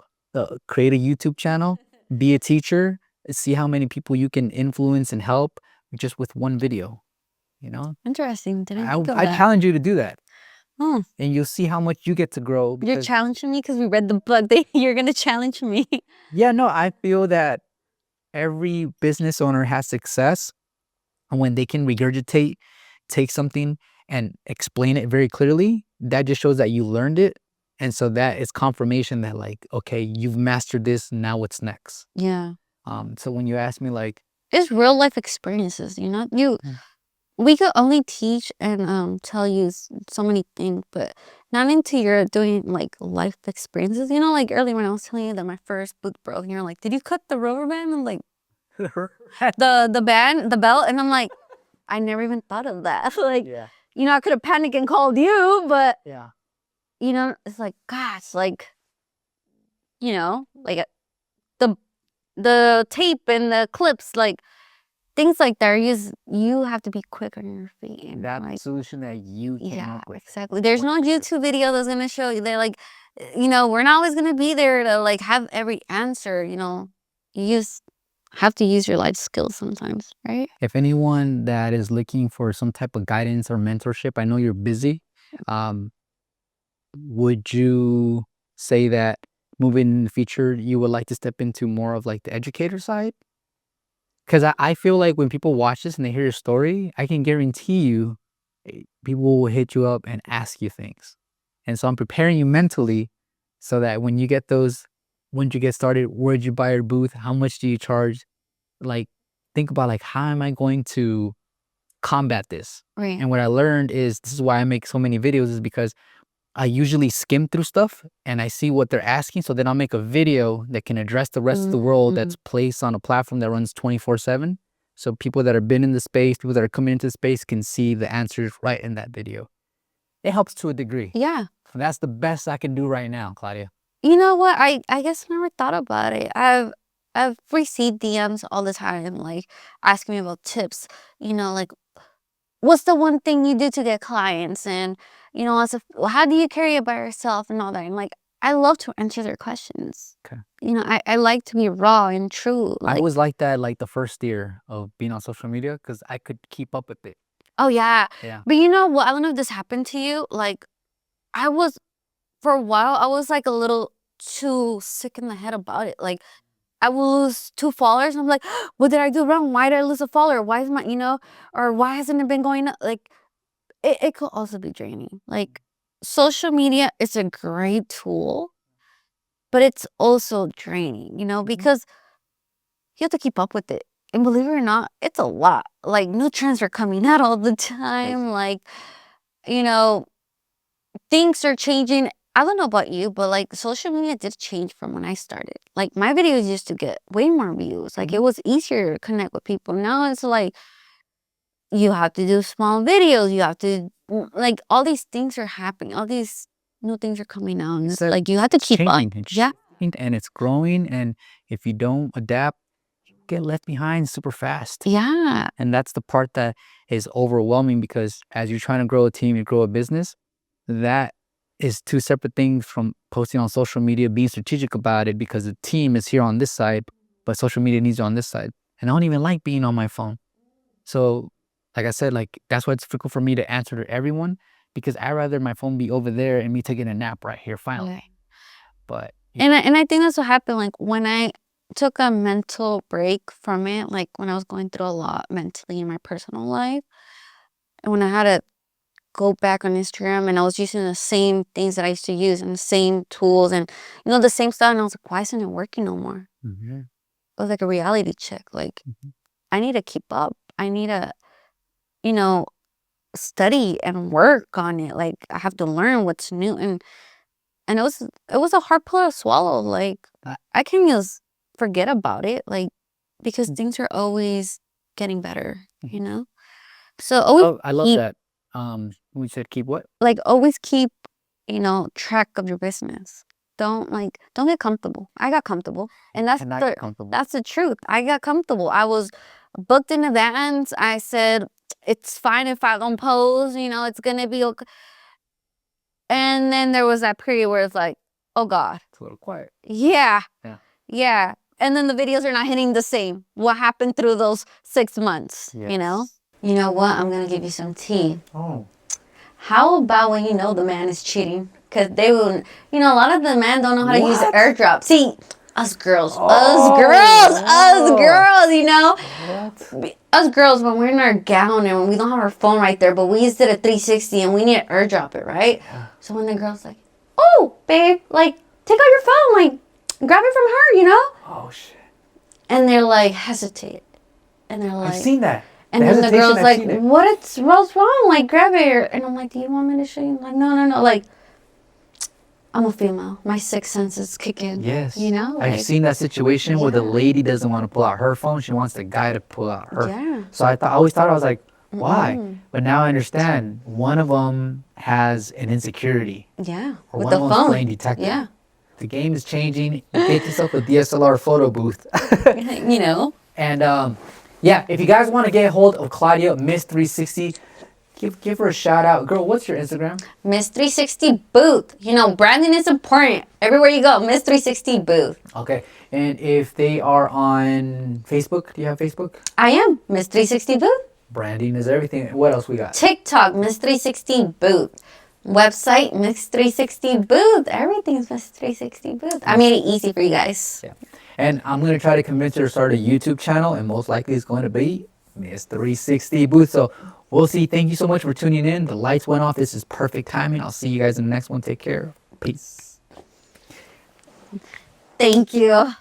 Create a YouTube channel, be a teacher, see how many people you can influence and help just with one video, you know? Interesting. Didn't think of I that. challenge you to do that. Oh, And you'll see how much you get to grow. you're Because, challenging me because we read the book. You're gonna challenge me. yeah, no, I feel that every business owner has success when they can regurgitate, take something and explain it very clearly. That just shows that you learned it. And so that is confirmation that like, okay, you've mastered this. Now what's next? Yeah, So when you ask me like, it's real life experiences. You know, we could only teach and tell you so many things, but not until you're doing like life experiences. You know, like earlier when I was telling you that my first boot broke, and you're like, "Did you cut the rubber band?" I'm like, the belt, and I'm like, I never even thought of that. Like, yeah, you know, I could have panicked and called you, but yeah, you know, it's like, gosh, like, you know, like the the tape and the clips, like things like that. You have to be quick on your feet. And that like, solution that you came yeah, up with. exactly. There's no YouTube video that's gonna show you. They're like, you know, we're not always gonna be there to like have every answer. You know, you just have to use your life skills sometimes, right? If anyone that is looking for some type of guidance or mentorship, I know you're busy. Would you say that moving in the future, you would like to step into more of like the educator side? Because I feel like when people watch this and they hear your story, I can guarantee you people will hit you up and ask you things. And so I'm preparing you mentally so that when you get those, once you get started, where'd you buy your booth? How much do you charge? Like, think about like, how am I going to combat this? Right. And what I learned is this is why I make so many videos is because I usually skim through stuff and I see what they're asking. So then I'll make a video that can address the rest of the world that's placed on a platform that runs 24/7. So people that have been in the space, people that are coming into the space can see the answers right in that video. It helps to a degree. Yeah. That's the best I can do right now, Claudia. You know what? I guess I never thought about it. I've received DMs all the time, like asking me about tips. You know, like what's the one thing you do to get clients, and you know, how do you carry it by yourself and all that. And like, I love to answer their questions. Okay. You know, I like to be raw and true. I Like, was like that like the first year of being on social media because I could keep up with it. oh yeah. Yeah. But you know what? I don't know if this happened to you. Like, I was for a while. I was like a little too sick in the head about it. Like, I will lose 2 followers. And I'm like, what did I do wrong? Why did I lose a follower? Why is my, you know, or why hasn't it been going up? Like, it could also be draining. Like, social media is a great tool, but it's also draining, you know, because you have to keep up with it. And believe it or not, it's a lot. Like, new trends are coming out all the time. Like, you know, things are changing. I don't know about you, but like social media did change from when I started. Like my videos used to get way more views. Like it was easier to connect with people. Now it's like you have to do small videos. You have to like all these things are happening. All these new things are coming out. And it's like you have to keep up. Yeah. And it's growing. And if you don't adapt, you get left behind super fast. Yeah. And that's the part that is overwhelming because as you're trying to grow a team, you grow a business, that is two separate things from posting on social media, being strategic about it because the team is here on this side, but social media needs you on this side. And I don't even like being on my phone. So like I said, like that's why it's difficult for me to answer to everyone because I'd rather my phone be over there and me taking a nap right here finally. Right. But And I think that's what happened. Like when I took a mental break from it, like when I was going through a lot mentally in my personal life, and when I had to go back on Instagram and I was using the same things that I used to use and the same tools and you know the same stuff, and I was like, why isn't it working no more? It was like a reality check. Like I need to keep up. I need to, you know, study and work on it. Like I have to learn what's new, and it was a hard pill to swallow. Like I can just forget about it, like because things are always getting better, you know. So always I love keep, that. We said keep what? like always keep, you know, track of your business. Don't get comfortable. I got comfortable, and Cannot get comfortable. that's the truth. I got comfortable. I was booked in advance. I said it's fine if I don't pose. You know, it's gonna be okay. And then there was that period where it's like, oh God, It's a little quiet. yeah, Yeah. yeah. and then the videos are not hitting the same. What happened through those 6 months, you know? You know what? I'm going to give you some tea. Oh. How about when you know the man is cheating? Because they will, you know, a lot of the men don't know how to use airdrop. See, us girls, you know? What? Us girls, when we're in our gown and we don't have our phone right there, but we used it at 360 and we need to airdrop it, right? Yeah. So when the girl's like, oh, babe, like, take out your phone, like, grab it from her, you know? Oh, shit. And they're like, hesitate. And they're like, I've seen that. and then the girl's like, what's wrong? Like, grab it. And I'm like, do you want me to show you? Like, no. Like, I'm a female. My sixth senses kick in. Yes. You know? Like, I've seen that situation where the lady doesn't want to pull out her phone. She wants the guy to pull out her. Yeah. So I always thought, I was like, why? But now I understand. One of them has an insecurity. Yeah. Or With one the of them's phone. playing detective. Yeah. The game is changing. Get yourself a DSLR photo booth. You know? And yeah, if you guys want to get a hold of Claudia, Miss 360, give her a shout out. Girl, what's your Instagram? Miss 360 Booth. You know, branding is important. Everywhere you go, Miss 360 Booth. Okay. And if they are on Facebook, do you have Facebook? I am Miss 360 Booth. Branding is everything. What else we got? TikTok, Miss 360 Booth. Website, Miss 360 Booth. Everything's Miss 360 Booth. I made it easy for you guys. Yeah. And I'm going to try to convince her to start a YouTube channel, and most likely it's going to be Miss 360 Booth. So we'll see. Thank you so much for tuning in. The lights went off. This is perfect timing. I'll see you guys in the next one. Take care. Peace. Thank you.